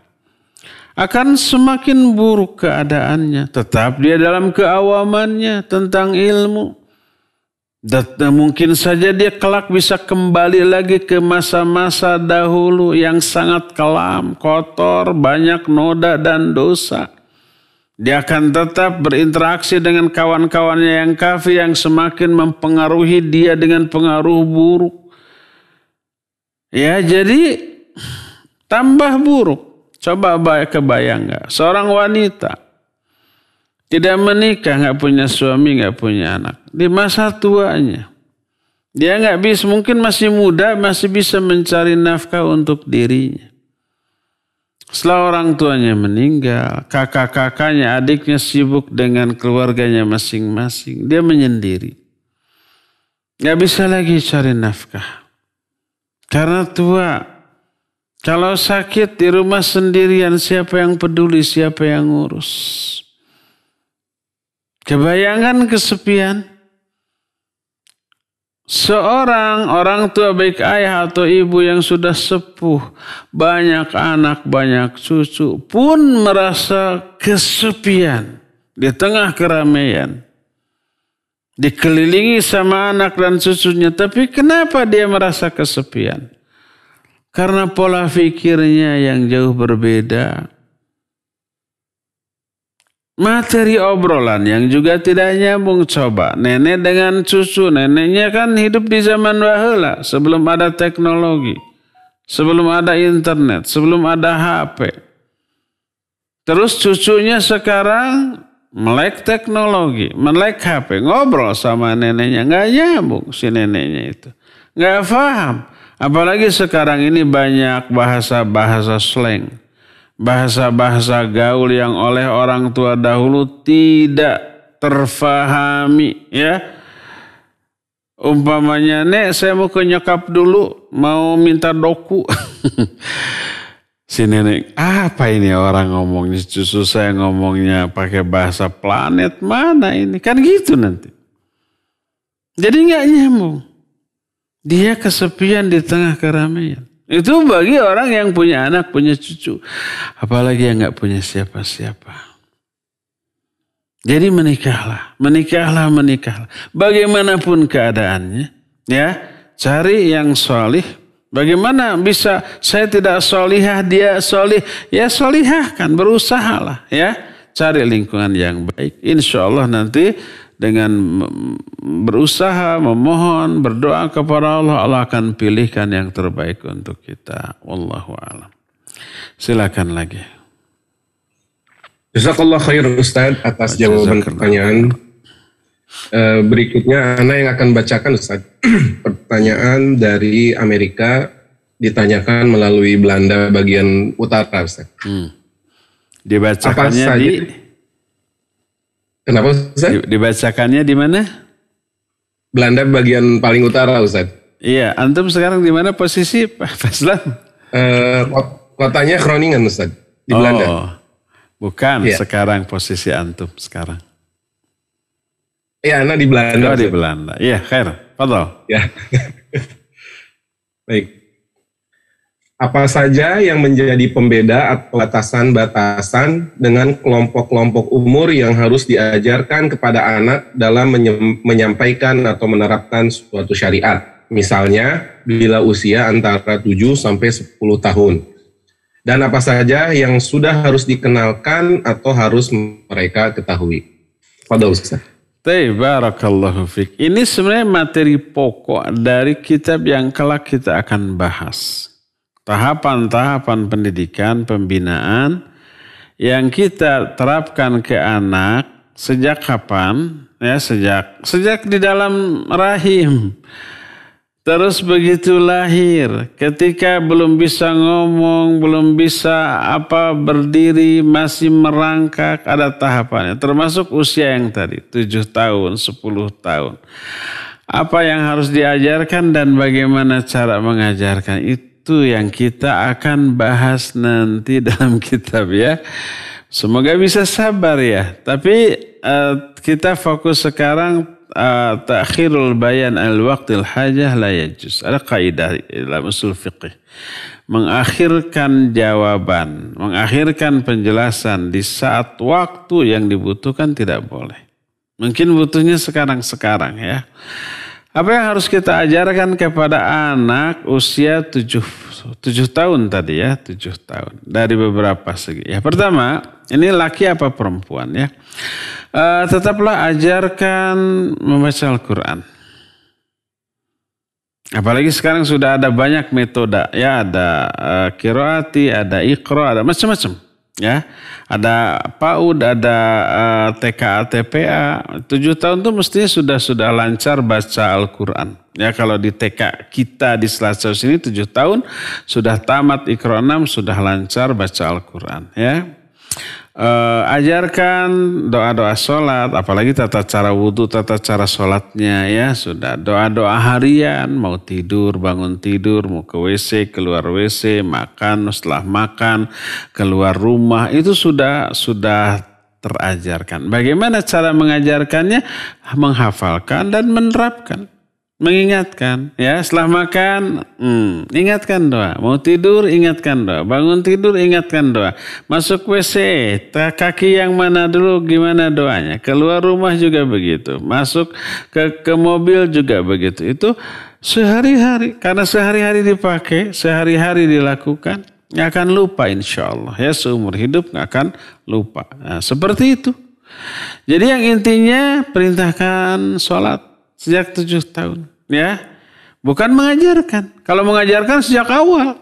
akan semakin buruk keadaannya. Tetap dia dalam keawamannya tentang ilmu. Dan mungkin saja dia kelak bisa kembali lagi ke masa-masa dahulu yang sangat kelam, kotor, banyak noda dan dosa. Dia akan tetap berinteraksi dengan kawan-kawannya yang kafir yang semakin mempengaruhi dia dengan pengaruh buruk. Ya, jadi tambah buruk. Coba kebayang nggak? Seorang wanita tidak menikah, nggak punya suami, nggak punya anak. Di masa tuanya, dia nggak bisa, mungkin masih muda, masih bisa mencari nafkah untuk dirinya. Setelah orang tuanya meninggal, kakak-kakaknya, adiknya sibuk dengan keluarganya masing-masing. Dia menyendiri. Nggak bisa lagi cari nafkah. Karena tua. Kalau sakit di rumah sendirian, siapa yang peduli, siapa yang ngurus? Kebayangan kesepian. Seorang orang tua baik ayah atau ibu yang sudah sepuh, banyak anak, banyak cucu, pun merasa kesepian di tengah keramaian. Dikelilingi sama anak dan cucunya, tapi kenapa dia merasa kesepian? Karena pola pikirnya yang jauh berbeda. Materi obrolan yang juga tidak nyambung. Coba nenek dengan cucu. Neneknya kan hidup di zaman baheula, sebelum ada teknologi, sebelum ada internet, sebelum ada HP. Terus cucunya sekarang melek teknologi, melek HP, ngobrol sama neneknya. Nggak nyambung si neneknya itu. Nggak paham. Apalagi sekarang ini banyak bahasa-bahasa slang. Bahasa-bahasa gaul yang oleh orang tua dahulu tidak terfahami. Ya. Umpamanya, Nek saya mau ke nyokap dulu, mau minta doku. Si nenek, apa ini orang ngomongnya, justru saya ngomongnya pakai bahasa planet mana ini, kan gitu nanti. Jadi nggak nyambung. Dia kesepian di tengah keramaian. Itu bagi orang yang punya anak, punya cucu. Apalagi yang nggak punya siapa-siapa. Jadi menikahlah. Bagaimanapun keadaannya, ya, cari yang solih. Bagaimana bisa saya tidak solihah, dia solih? Ya solihahkan, berusahalah, ya. Cari lingkungan yang baik. Insya Allah nanti dengan berusaha, memohon, berdoa kepada Allah, Allah akan pilihkan yang terbaik untuk kita. Wallahu a'lam. Silakan lagi. Jazakallah khair Ustaz atas jawaban pertanyaan. Berikutnya Ana yang akan bacakan Ustaz. Pertanyaan dari Amerika ditanyakan melalui Belanda bagian utara Ustaz. Dibacakannya di... Kenapa Ustaz? Dibacakannya di mana? Belanda bagian paling utara Ustaz. Iya, antum sekarang di mana posisi Pak Faslan? Kotanya Groningen Ustaz, di Belanda. Bukan, ya. Sekarang posisi antum sekarang. Iya, Ana di Belanda. Di Belanda. Iya, khair. Fadhal. Ya. Baik. Apa saja yang menjadi pembeda atau batasan-batasan dengan kelompok-kelompok umur yang harus diajarkan kepada anak dalam menyampaikan atau menerapkan suatu syariat? Misalnya, bila usia antara 7 sampai 10 tahun. Dan apa saja yang sudah harus dikenalkan atau harus mereka ketahui? Fadhal Ustaz. Barakallahu fiik. Ini sebenarnya materi pokok dari kitab yang kelak kita akan bahas. Tahapan-tahapan pendidikan, pembinaan yang kita terapkan ke anak sejak kapan? Ya, sejak di dalam rahim. Terus begitu lahir, ketika belum bisa ngomong, belum bisa berdiri, masih merangkak, ada tahapannya. Termasuk usia yang tadi, 7 tahun, 10 tahun. Apa yang harus diajarkan dan bagaimana cara mengajarkan, itu yang kita akan bahas nanti dalam kitab ya. Semoga bisa sabar ya. Tapi kita fokus sekarang, ta'khirul bayan al-waqtil hajah la yajuz. Ada kaidah dalam usul fiqh. Mengakhirkan jawaban, mengakhirkan penjelasan di saat waktu yang dibutuhkan tidak boleh. Mungkin butuhnya sekarang ya. Apa yang harus kita ajarkan kepada anak usia 7 tahun tadi ya, 7 tahun. Dari beberapa segi. Ya, pertama, ini laki apa perempuan ya. Tetaplah ajarkan membaca Al-Quran. Apalagi sekarang sudah ada banyak metode ya, ada qiraati, ada iqra, ada macam-macam ya. Ada PAUD, ada TKA, TPA. 7 tahun itu mestinya sudah lancar baca Al-Quran. Ya, kalau di TK kita di Selasa sini 7 tahun sudah tamat Iqra 6, sudah lancar baca Al-Quran ya. Ajarkan doa-doa sholat, apalagi tata cara wudhu, tata cara sholatnya ya, sudah doa-doa harian, mau tidur, bangun tidur, mau ke WC, keluar WC, makan, setelah makan, keluar rumah, itu sudah terajarkan. Bagaimana cara mengajarkannya? Menghafalkan dan menerapkan. Mengingatkan ya, setelah makan ingatkan doa, mau tidur ingatkan doa, bangun tidur ingatkan doa, masuk WC kaki yang mana dulu gimana doanya, keluar rumah juga begitu, masuk ke mobil juga begitu. Itu sehari-hari, karena sehari-hari dipakai, sehari-hari dilakukan, nggak akan lupa insya Allah ya, seumur hidup nggak akan lupa. Nah, seperti itu. Jadi yang intinya perintahkan sholat sejak 7 tahun ya, bukan mengajarkan. Kalau mengajarkan sejak awal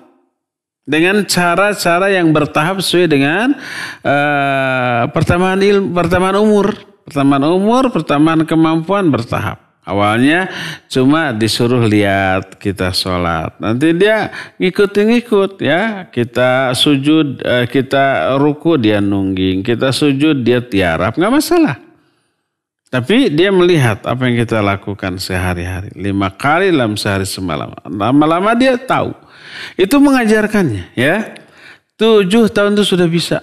dengan cara-cara yang bertahap sesuai dengan pertambahan ilmu, pertambahan kemampuan bertahap. Awalnya cuma disuruh lihat kita sholat, nanti dia ngikut ya. Kita sujud, kita ruku dia nungging, kita sujud dia tiarap, nggak masalah. Tapi dia melihat apa yang kita lakukan sehari-hari. 5 kali dalam sehari semalam. Lama-lama dia tahu. Itu mengajarkannya ya. 7 tahun itu sudah bisa.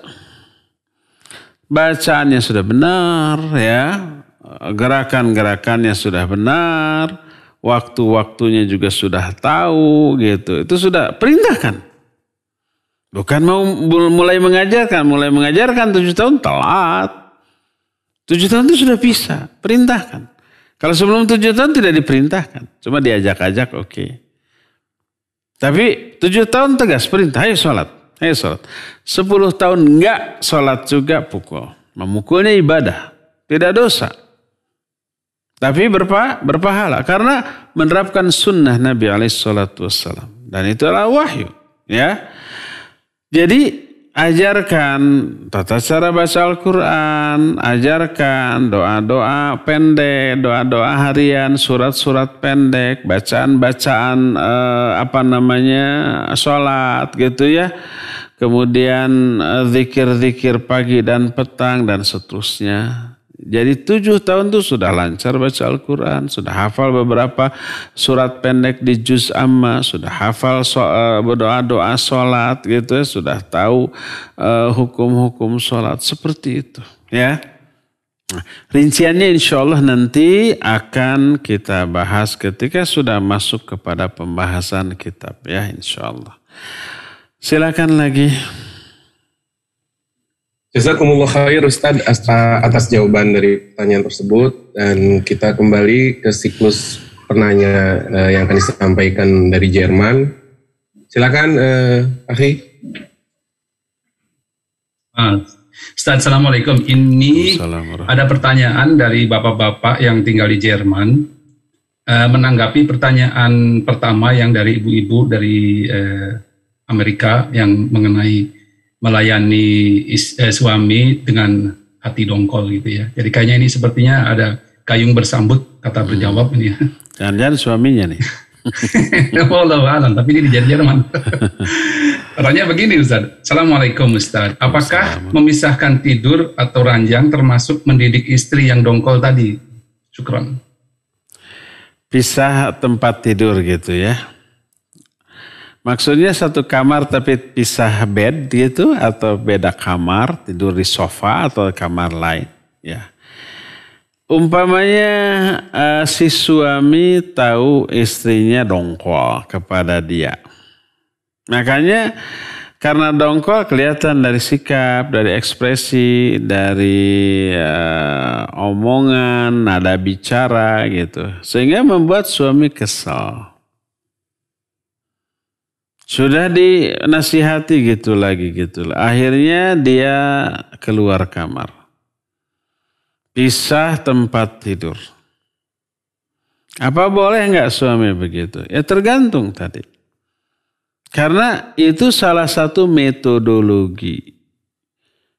Bacaannya sudah benar, ya. Gerakan-gerakannya sudah benar, waktu-waktunya juga sudah tahu gitu. Itu sudah perintahkan. Bukan mau mulai mengajarkan 7 tahun telat. 7 tahun itu sudah bisa, perintahkan. Kalau sebelum 7 tahun tidak diperintahkan, cuma diajak-ajak oke. Tapi 7 tahun tegas perintah, ayo sholat. 10 tahun enggak sholat juga pukul. Memukulnya ibadah, tidak dosa. Tapi berpahala karena menerapkan sunnah Nabi SAW. Dan itu adalah wahyu. Ya. Jadi ajarkan tata cara baca Al-Quran, ajarkan doa-doa pendek, doa-doa harian, surat-surat pendek, bacaan-bacaan sholat gitu ya. Kemudian zikir-zikir pagi dan petang dan seterusnya. Jadi 7 tahun itu sudah lancar baca Al-Quran, sudah hafal beberapa surat pendek di juz amma, sudah hafal doa-doa sholat gitu ya, sudah tahu hukum-hukum sholat seperti itu ya. Nah, rinciannya insya Allah nanti akan kita bahas ketika sudah masuk kepada pembahasan kitab ya insya Allah. Silakan lagi. Jazakumullah khair Ustaz atas jawaban dari pertanyaan tersebut, dan kita kembali ke siklus penanya yang akan disampaikan dari Jerman. Silakan Akhi. Ustaz, Assalamualaikum. Ini ada pertanyaan dari bapak-bapak yang tinggal di Jerman menanggapi pertanyaan pertama yang dari ibu-ibu dari Amerika yang mengenai melayani suami dengan hati dongkol gitu ya. Jadi kayaknya ini sepertinya ada gayung bersambut kata berjawab ini ya. Jangan-jangan suaminya nih. Wallahu a'lam, tapi ini di Jerman. Pertanyaan begini Ustaz. Assalamualaikum Ustaz. Apakah memisahkan tidur atau ranjang termasuk mendidik istri yang dongkol tadi? Syukron. Pisah tempat tidur gitu ya. Maksudnya satu kamar tapi pisah bed gitu atau beda kamar, tidur di sofa atau kamar lain ya. Umpamanya si suami tahu istrinya dongkol kepada dia. Makanya karena dongkol kelihatan dari sikap, dari ekspresi, dari omongan, nada bicara gitu. Sehingga membuat suami kesal. Sudah dinasihati gitu lagi. Akhirnya dia keluar kamar. Pisah tempat tidur. Apa boleh enggak suami begitu? Ya tergantung tadi. Karena itu salah satu metodologi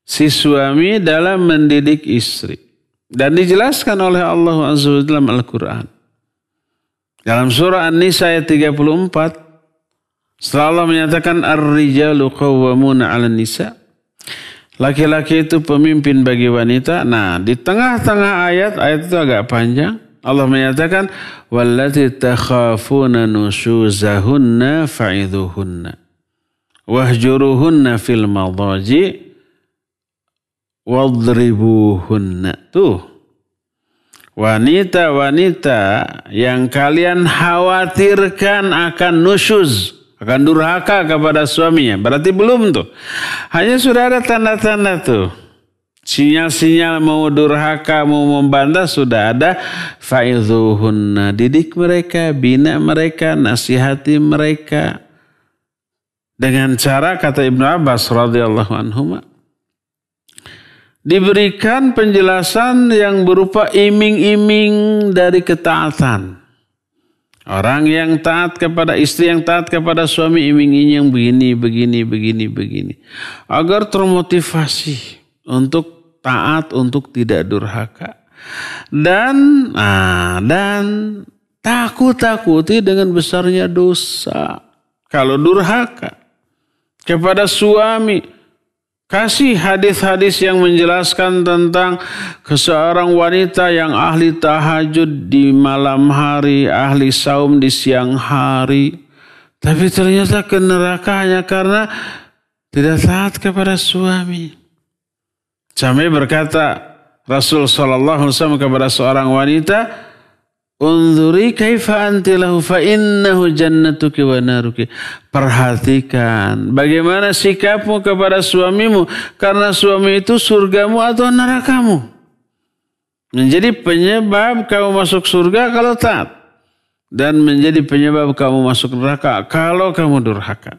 si suami dalam mendidik istri. Dan dijelaskan oleh Allah Azza wa Jalla dalam Al-Quran. Dalam surah An-Nisa ayat 34. Setelah Allah menyatakan ar-rijalu qawwamuna 'alan nisa. Laki-laki itu pemimpin bagi wanita. Nah, di tengah-tengah ayat itu agak panjang. Allah menyatakan wallati takhafuna nushuzahunna fa'idhuhunna wahjuruhunna fil madaji wadribuhunna. Tuh. Wanita-wanita yang kalian khawatirkan akan nusyuz, akan durhaka kepada suaminya. Berarti belum tuh. Hanya sudah ada tanda-tanda tuh. Sinyal-sinyal mau durhaka, mau membantah sudah ada. Fa'idhuhunna. Didik mereka, bina mereka, nasihati mereka. Dengan cara kata Ibnu Abbas radhiyallahu anhu, diberikan penjelasan yang berupa iming-iming dari ketaatan. Orang yang taat kepada istri, yang taat kepada suami, iming-iming yang begini. Agar termotivasi untuk taat, untuk tidak durhaka. Dan takut-takuti dengan besarnya dosa. Kalau durhaka kepada suami, kasih hadis-hadis yang menjelaskan tentang seorang wanita yang ahli tahajud di malam hari, ahli saum di siang hari. Tapi ternyata ke neraka hanya karena tidak taat kepada suami. Sampai berkata Rasul sallallahu alaihi wasallam kepada seorang wanita, "Unzuri kaifa anti lahu fa innahu jannatuki wa naruki." Perhatikan bagaimana sikapmu kepada suamimu, karena suami itu surgamu atau nerakamu. Menjadi penyebab kamu masuk surga kalau taat, dan menjadi penyebab kamu masuk neraka kalau kamu durhaka.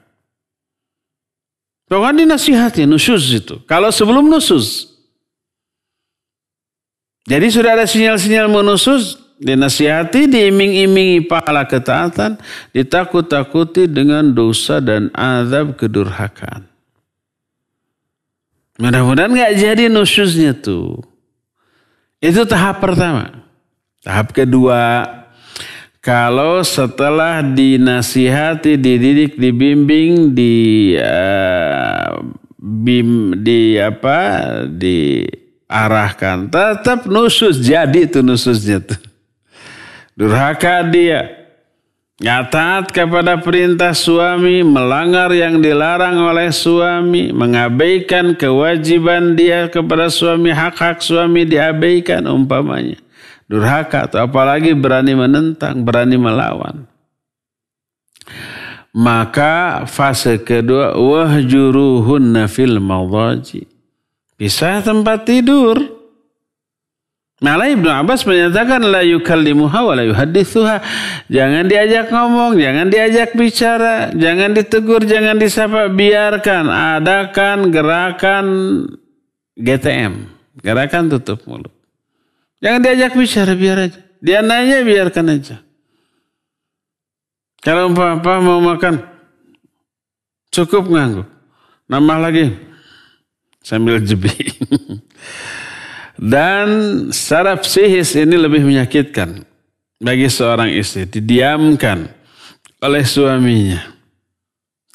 Pokoknya dinasihati, nusyuz itu. Kalau sebelum nusyuz. Jadi sudah ada sinyal-sinyal menusyuz, dinasihati, diiming-imingi pahala ketaatan, ditakut-takuti dengan dosa dan azab kedurhakaan. Mudah-mudahan gak jadi nusyuznya tuh. Itu tahap pertama. Tahap kedua, kalau setelah dinasihati, dididik, dibimbing, diarahkan, tetap nusyuz, jadi itu nusyuznya tuh. Durhaka dia, nggak taat kepada perintah suami, melanggar yang dilarang oleh suami, mengabaikan kewajiban dia kepada suami, hak-hak suami diabaikan umpamanya. Durhaka atau apalagi berani menentang, berani melawan. Maka fase kedua, wahjuruhunna fil madhaji. Pisah tempat tidur. Malah Ibnu Abbas menyatakan la yukallimuha wa la yuhaddithuha. Jangan diajak ngomong, jangan diajak bicara, jangan ditegur, jangan disapa, biarkan. Adakan gerakan GTM, gerakan tutup mulut. Jangan diajak bicara, biar aja. Dia nanya, biarkan aja. Kalau papa mau makan, cukup ngangguk. Nambah lagi, sambil jebi. Dan secara psikis ini lebih menyakitkan bagi seorang istri. Didiamkan oleh suaminya.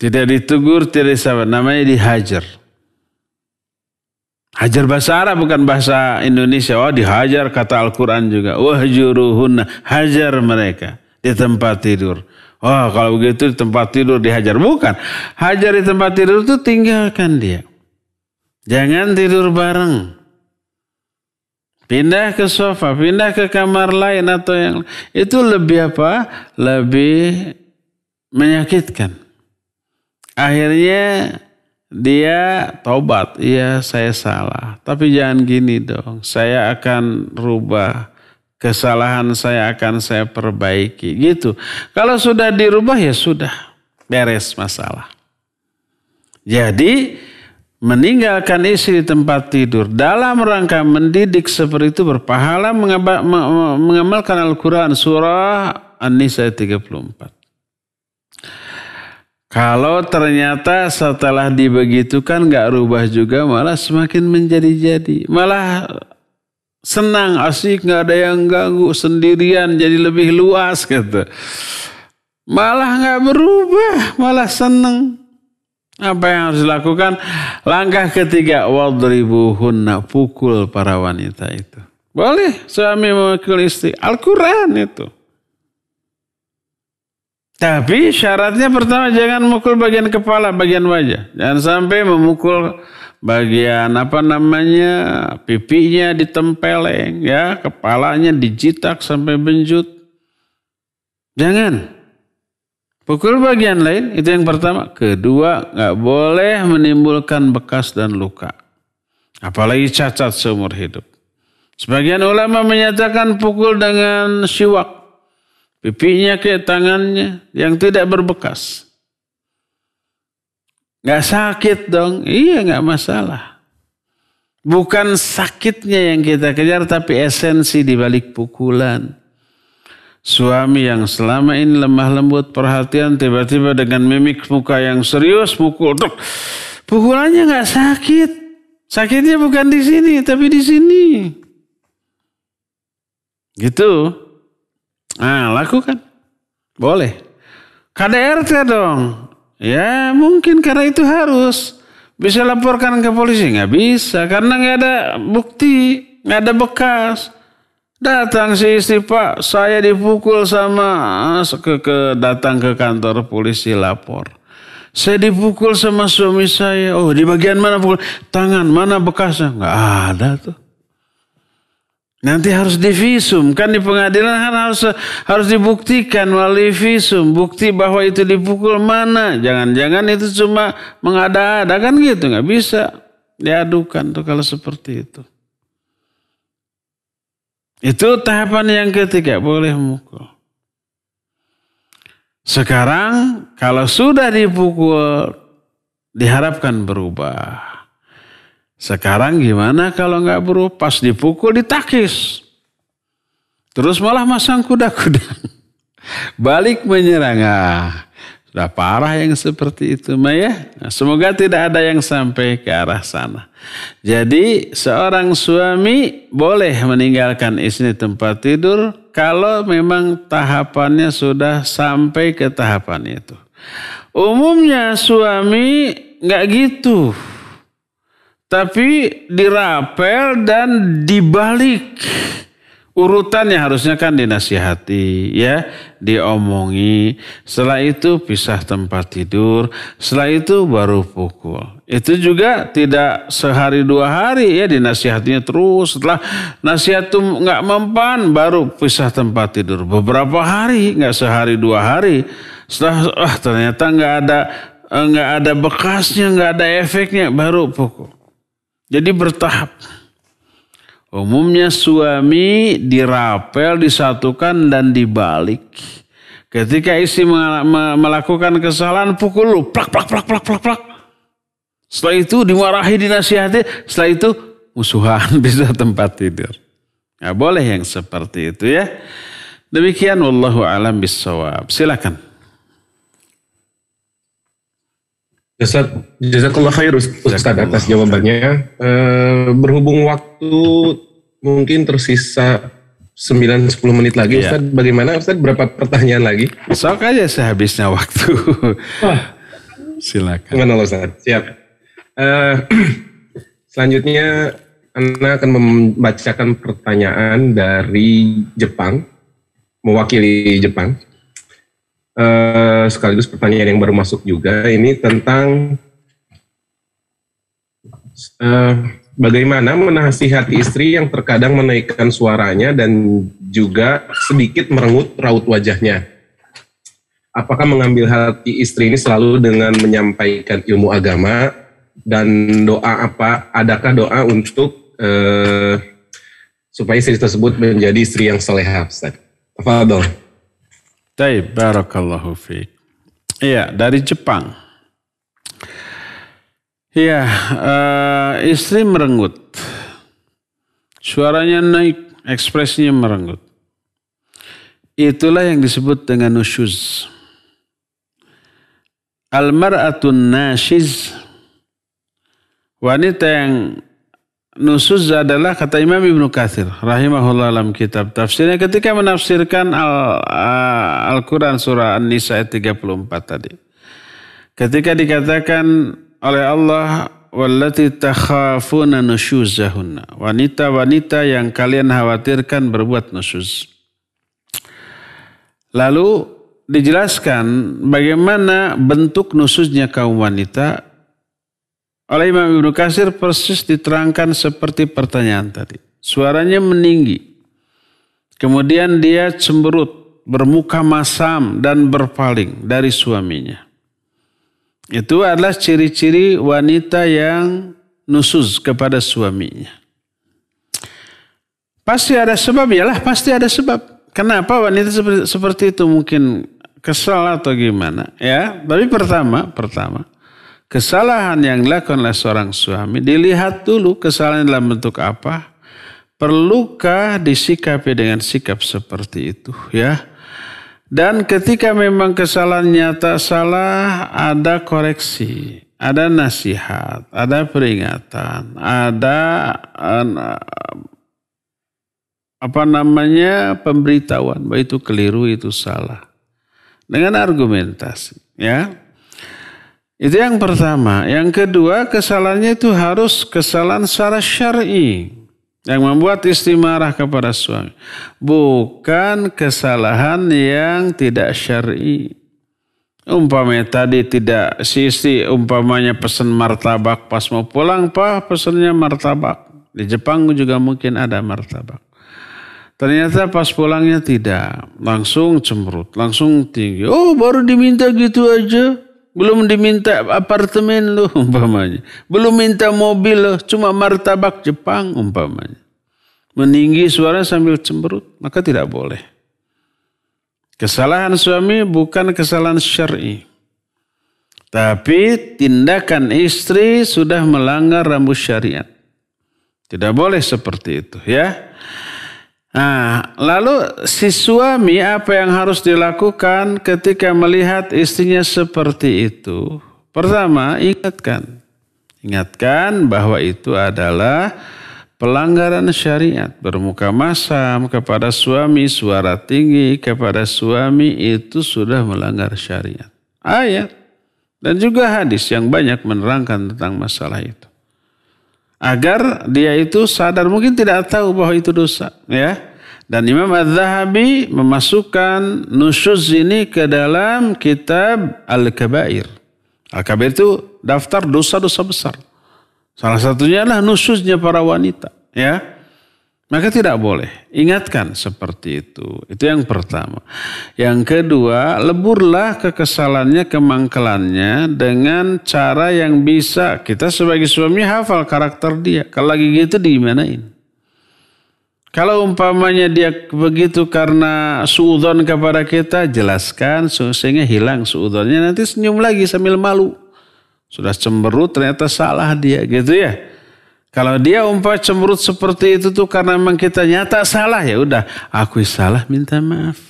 Tidak ditegur, tidak disapa. Namanya dihajar. Hajar bahasa Arab bukan bahasa Indonesia. Oh, dihajar kata Al-Quran juga. Wahjuruhunna, hajar mereka di tempat tidur. Oh, kalau begitu di tempat tidur dihajar. Bukan. Hajar di tempat tidur itu tinggalkan dia. Jangan tidur bareng. Pindah ke sofa, pindah ke kamar lain atau yang itu lebih apa? Lebih menyakitkan. Akhirnya dia taubat, iya saya salah. Tapi jangan gini dong, saya akan rubah. Kesalahan saya akan saya perbaiki. Gitu. Kalau sudah dirubah ya sudah, beres masalah. Jadi meninggalkan istri di tempat tidur dalam rangka mendidik seperti itu berpahala mengamalkan Al-Quran surah An-Nisa 34. Kalau ternyata setelah dibegitukan gak rubah juga, malah semakin menjadi-jadi. Malah senang, asik, gak ada yang ganggu, sendirian, jadi lebih luas gitu. Malah gak berubah, malah senang. Apa yang harus dilakukan? Langkah ketiga, wadribuhunna, pukul para wanita itu. Boleh suami memukul istri, Al-Quran itu. Tapi syaratnya pertama jangan memukul bagian kepala, bagian wajah. Jangan sampai memukul bagian pipinya ditempeleng, ya, kepalanya dijitak sampai benjut. Jangan. Pukul bagian lain, itu yang pertama. Kedua, nggak boleh menimbulkan bekas dan luka. Apalagi cacat seumur hidup. Sebagian ulama menyatakan pukul dengan siwak. Pipinya ke tangannya yang tidak berbekas. Nggak sakit dong? Iya, nggak masalah. Bukan sakitnya yang kita kejar, tapi esensi di balik pukulan. Suami yang selama ini lemah lembut perhatian, tiba-tiba dengan mimik muka yang serius pukul. Pukulannya nggak sakit. Sakitnya bukan di sini, tapi di sini. Gitu. Nah, lakukan. Boleh. KDRT dong. Ya mungkin karena itu harus. Bisa laporkan ke polisi? Nggak bisa. Karena nggak ada bukti. Nggak ada bekas. Datang si istri, Pak, saya dipukul sama. Datang ke kantor polisi lapor. Saya dipukul sama suami saya. Oh, di bagian mana pukul? Tangan, mana bekasnya? Nggak ada tuh. Nanti harus divisum. Kan di pengadilan kan harus dibuktikan melalui visum. Bukti bahwa itu dipukul mana. Jangan-jangan itu cuma mengada-ada kan gitu. Nggak bisa diadukan tuh kalau seperti itu. Itu tahapan yang ketiga, boleh memukul. Sekarang kalau sudah dipukul, diharapkan berubah. Sekarang gimana kalau nggak berubah? Pas dipukul ditakis. Terus malah masang kuda-kuda. Balik menyerang. Sudah parah yang seperti itu, Maya. Nah, semoga tidak ada yang sampai ke arah sana. Jadi seorang suami boleh meninggalkan istri tempat tidur kalau memang tahapannya sudah sampai ke tahapan itu. Umumnya suami nggak gitu. Tapi dirapel dan dibalik. Urutannya harusnya kan dinasihati, ya, diomongi. Setelah itu pisah tempat tidur. Setelah itu baru pukul. Itu juga tidak sehari 2 hari, ya, dinasihatinya terus. Setelah nasihat itu nggak mempan, baru pisah tempat tidur. Beberapa hari, nggak sehari 2 hari. Setelah ternyata nggak ada bekasnya, nggak ada efeknya, baru pukul. Jadi bertahap. Umumnya suami dirapel, disatukan dan dibalik. Ketika istri melakukan kesalahan, pukul lu, plak, plak, plak, plak, plak, plak. Setelah itu dimarahi, dinasihati. Setelah itu musuhan bisa tempat tidur. Nah, boleh yang seperti itu, ya. Demikian wallahu a'lam bissawab. Silakan. Jazakallah khair Ustaz atas jawabannya. Berhubung waktu mungkin tersisa 9-10 menit lagi, Ustaz, bagaimana Ustaz? Berapa pertanyaan lagi? Sok aja sehabisnya waktu. Silakan. Gimana Ustaz? Siap. Selanjutnya Anda akan membacakan pertanyaan dari Jepang, mewakili Jepang. Sekaligus pertanyaan yang baru masuk juga, ini tentang bagaimana menasihati istri yang terkadang menaikkan suaranya dan juga sedikit merengut raut wajahnya. Apakah mengambil hati istri ini selalu dengan menyampaikan ilmu agama, dan doa apa? Adakah doa untuk supaya istri tersebut menjadi istri yang salehah? Tafadhol. Baik, barakallahu fiik. Iya, dari Jepang. Iya, istri merenggut. Suaranya naik, ekspresinya merenggut. Itulah yang disebut dengan nusyuz. Al-mar'atun nashiz. Wanita yang nusuz adalah, kata Imam Ibnu Katsir rahimahullah dalam kitab tafsirnya ketika menafsirkan Al-Quran surah An-Nisa ayat 34 tadi. Ketika dikatakan oleh Allah, wallati takhafuna nusyuzahunna, wanita-wanita yang kalian khawatirkan berbuat nusyuz. Lalu dijelaskan bagaimana bentuk nusyuznya kaum wanita. Oleh Imam Ibnu Katsir persis diterangkan seperti pertanyaan tadi. Suaranya meninggi. Kemudian dia cemberut, bermuka masam dan berpaling dari suaminya. Itu adalah ciri-ciri wanita yang nusuz kepada suaminya. Pasti ada sebab, yalah pasti ada sebab. Kenapa wanita seperti itu, mungkin kesal atau gimana, ya? Tapi pertama, kesalahan yang dilakukan oleh seorang suami, dilihat dulu kesalahan dalam bentuk apa. Perlukah disikapi dengan sikap seperti itu, ya? Dan ketika memang kesalahan nyata salah, ada koreksi, ada nasihat, ada peringatan, ada pemberitahuan bahwa itu keliru, itu salah. Dengan argumentasi, ya. Itu yang pertama. Yang kedua, kesalahannya itu harus kesalahan secara syar'i yang membuat istri marah kepada suami. Bukan kesalahan yang tidak syar'i. Umpamanya tadi tidak sisi umpamanya pesan martabak pas mau pulang, Pak pesannya martabak. Di Jepang juga mungkin ada martabak. Ternyata pas pulangnya tidak, langsung cemberut, langsung tinggi. Oh baru diminta gitu aja, belum diminta apartemen loh umpamanya. Belum minta mobil loh, cuma martabak Jepang umpamanya. Meninggi suara sambil cemberut, maka tidak boleh. Kesalahan suami bukan kesalahan syar'i. Tapi tindakan istri sudah melanggar rambu syariat. Tidak boleh seperti itu ya. Nah, lalu si suami apa yang harus dilakukan ketika melihat istrinya seperti itu? Pertama, ingatkan bahwa itu adalah pelanggaran syariat, bermuka masam kepada suami, suara tinggi kepada suami itu sudah melanggar syariat. Ayat dan juga hadis yang banyak menerangkan tentang masalah itu. Agar dia itu sadar, mungkin tidak tahu bahwa itu dosa. Ya. Dan Imam Az-Zahabi memasukkan nusyuz ini ke dalam kitab Al-Kabair. Al-Kabair itu daftar dosa-dosa besar. Salah satunya adalah nusyuznya para wanita, ya. Maka tidak boleh. Ingatkan seperti itu. Itu yang pertama. Yang kedua, leburlah kekesalannya, kemangkelannya dengan cara yang bisa kita sebagai suami hafal karakter dia. Kalau lagi gitu digimanain? Kalau umpamanya dia begitu karena suudzon kepada kita, jelaskan sehingga hilang suudzonnya, nanti senyum lagi sambil malu. Sudah cemberut ternyata salah dia gitu ya. Kalau dia cemberut seperti itu tuh karena memang kita nyata salah, ya udah akui salah, minta maaf.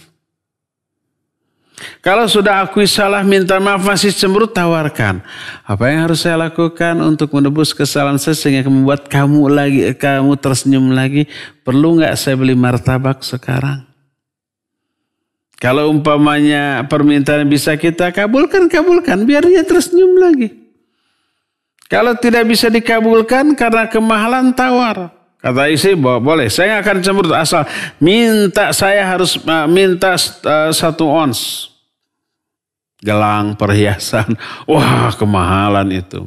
Kalau sudah akui salah, minta maaf, masih cemberut, tawarkan. Apa yang harus saya lakukan untuk menebus kesalahan saya sehingga membuat kamu tersenyum lagi? Perlu nggak saya beli martabak sekarang? Kalau umpamanya permintaan bisa kita kabulkan, biar dia tersenyum lagi. Kalau tidak bisa dikabulkan karena kemahalan, tawar. Kata istri, boleh, saya akan cemberut asal saya harus minta 1 ons. Gelang, perhiasan, wah kemahalan itu.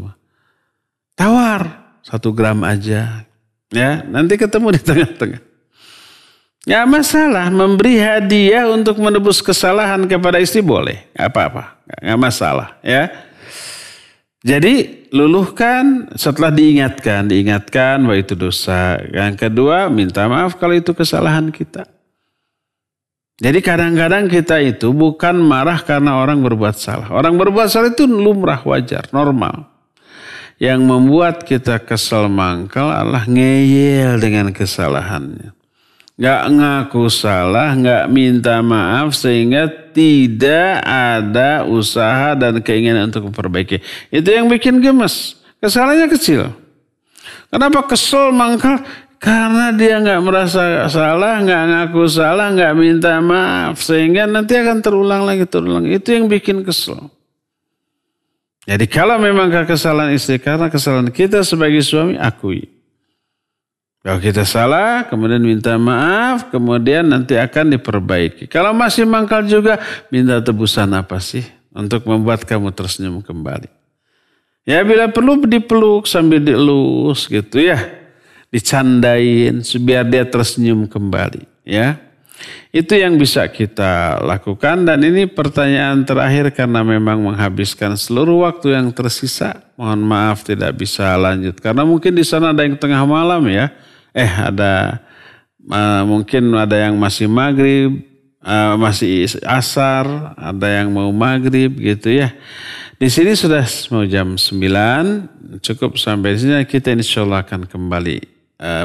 Tawar, 1 gram aja. Ya, nanti ketemu di tengah-tengah. Nggak masalah, memberi hadiah untuk menebus kesalahan kepada istri boleh. Apa-apa, nggak masalah ya. Jadi luluhkan setelah diingatkan bahwa itu dosa. Yang kedua, minta maaf kalau itu kesalahan kita. Jadi kadang-kadang kita itu bukan marah karena orang berbuat salah. Orang berbuat salah itu lumrah, wajar, normal. Yang membuat kita kesel mangkel adalah ngeyel dengan kesalahannya. Gak ngaku salah, gak minta maaf sehingga tidak ada usaha dan keinginan untuk memperbaiki. Itu yang bikin gemes. Kesalahannya kecil. Kenapa kesel mangkel? Karena dia gak merasa salah, gak ngaku salah, gak minta maaf. Sehingga nanti akan terulang lagi. Itu yang bikin kesel. Jadi kalau memang kesalahan istri karena kesalahan kita sebagai suami, akui. Kalau kita salah, kemudian minta maaf, kemudian nanti akan diperbaiki. Kalau masih mangkal juga, minta tebusan apa sih untuk membuat kamu tersenyum kembali. Ya bila perlu dipeluk sambil dielus gitu ya. Dicandain biar dia tersenyum kembali ya. Itu yang bisa kita lakukan dan ini pertanyaan terakhir karena memang menghabiskan seluruh waktu yang tersisa. Mohon maaf tidak bisa lanjut karena mungkin di sana ada yang tengah malam ya. Mungkin ada yang masih maghrib, masih asar, ada yang mau maghrib gitu ya. Di sini sudah mau jam 9, cukup sampai sini kita insya Allah akan kembali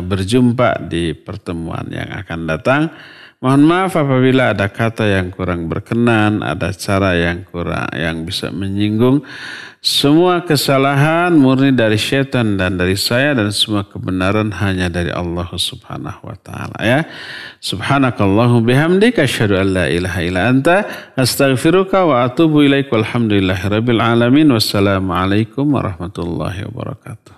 berjumpa di pertemuan yang akan datang. Mohon maaf apabila ada kata yang kurang berkenan, ada cara yang bisa menyinggung. Semua kesalahan murni dari syaitan dan dari saya dan semua kebenaran hanya dari Allah Subhanahu wa taala ya. Subhanakallahumma bihamdika asyhadu an la ilaha illa anta astaghfiruka wa atubu ilaik. Walhamdulillahirabbil alamin. Wassalamualaikum warahmatullahi wabarakatuh.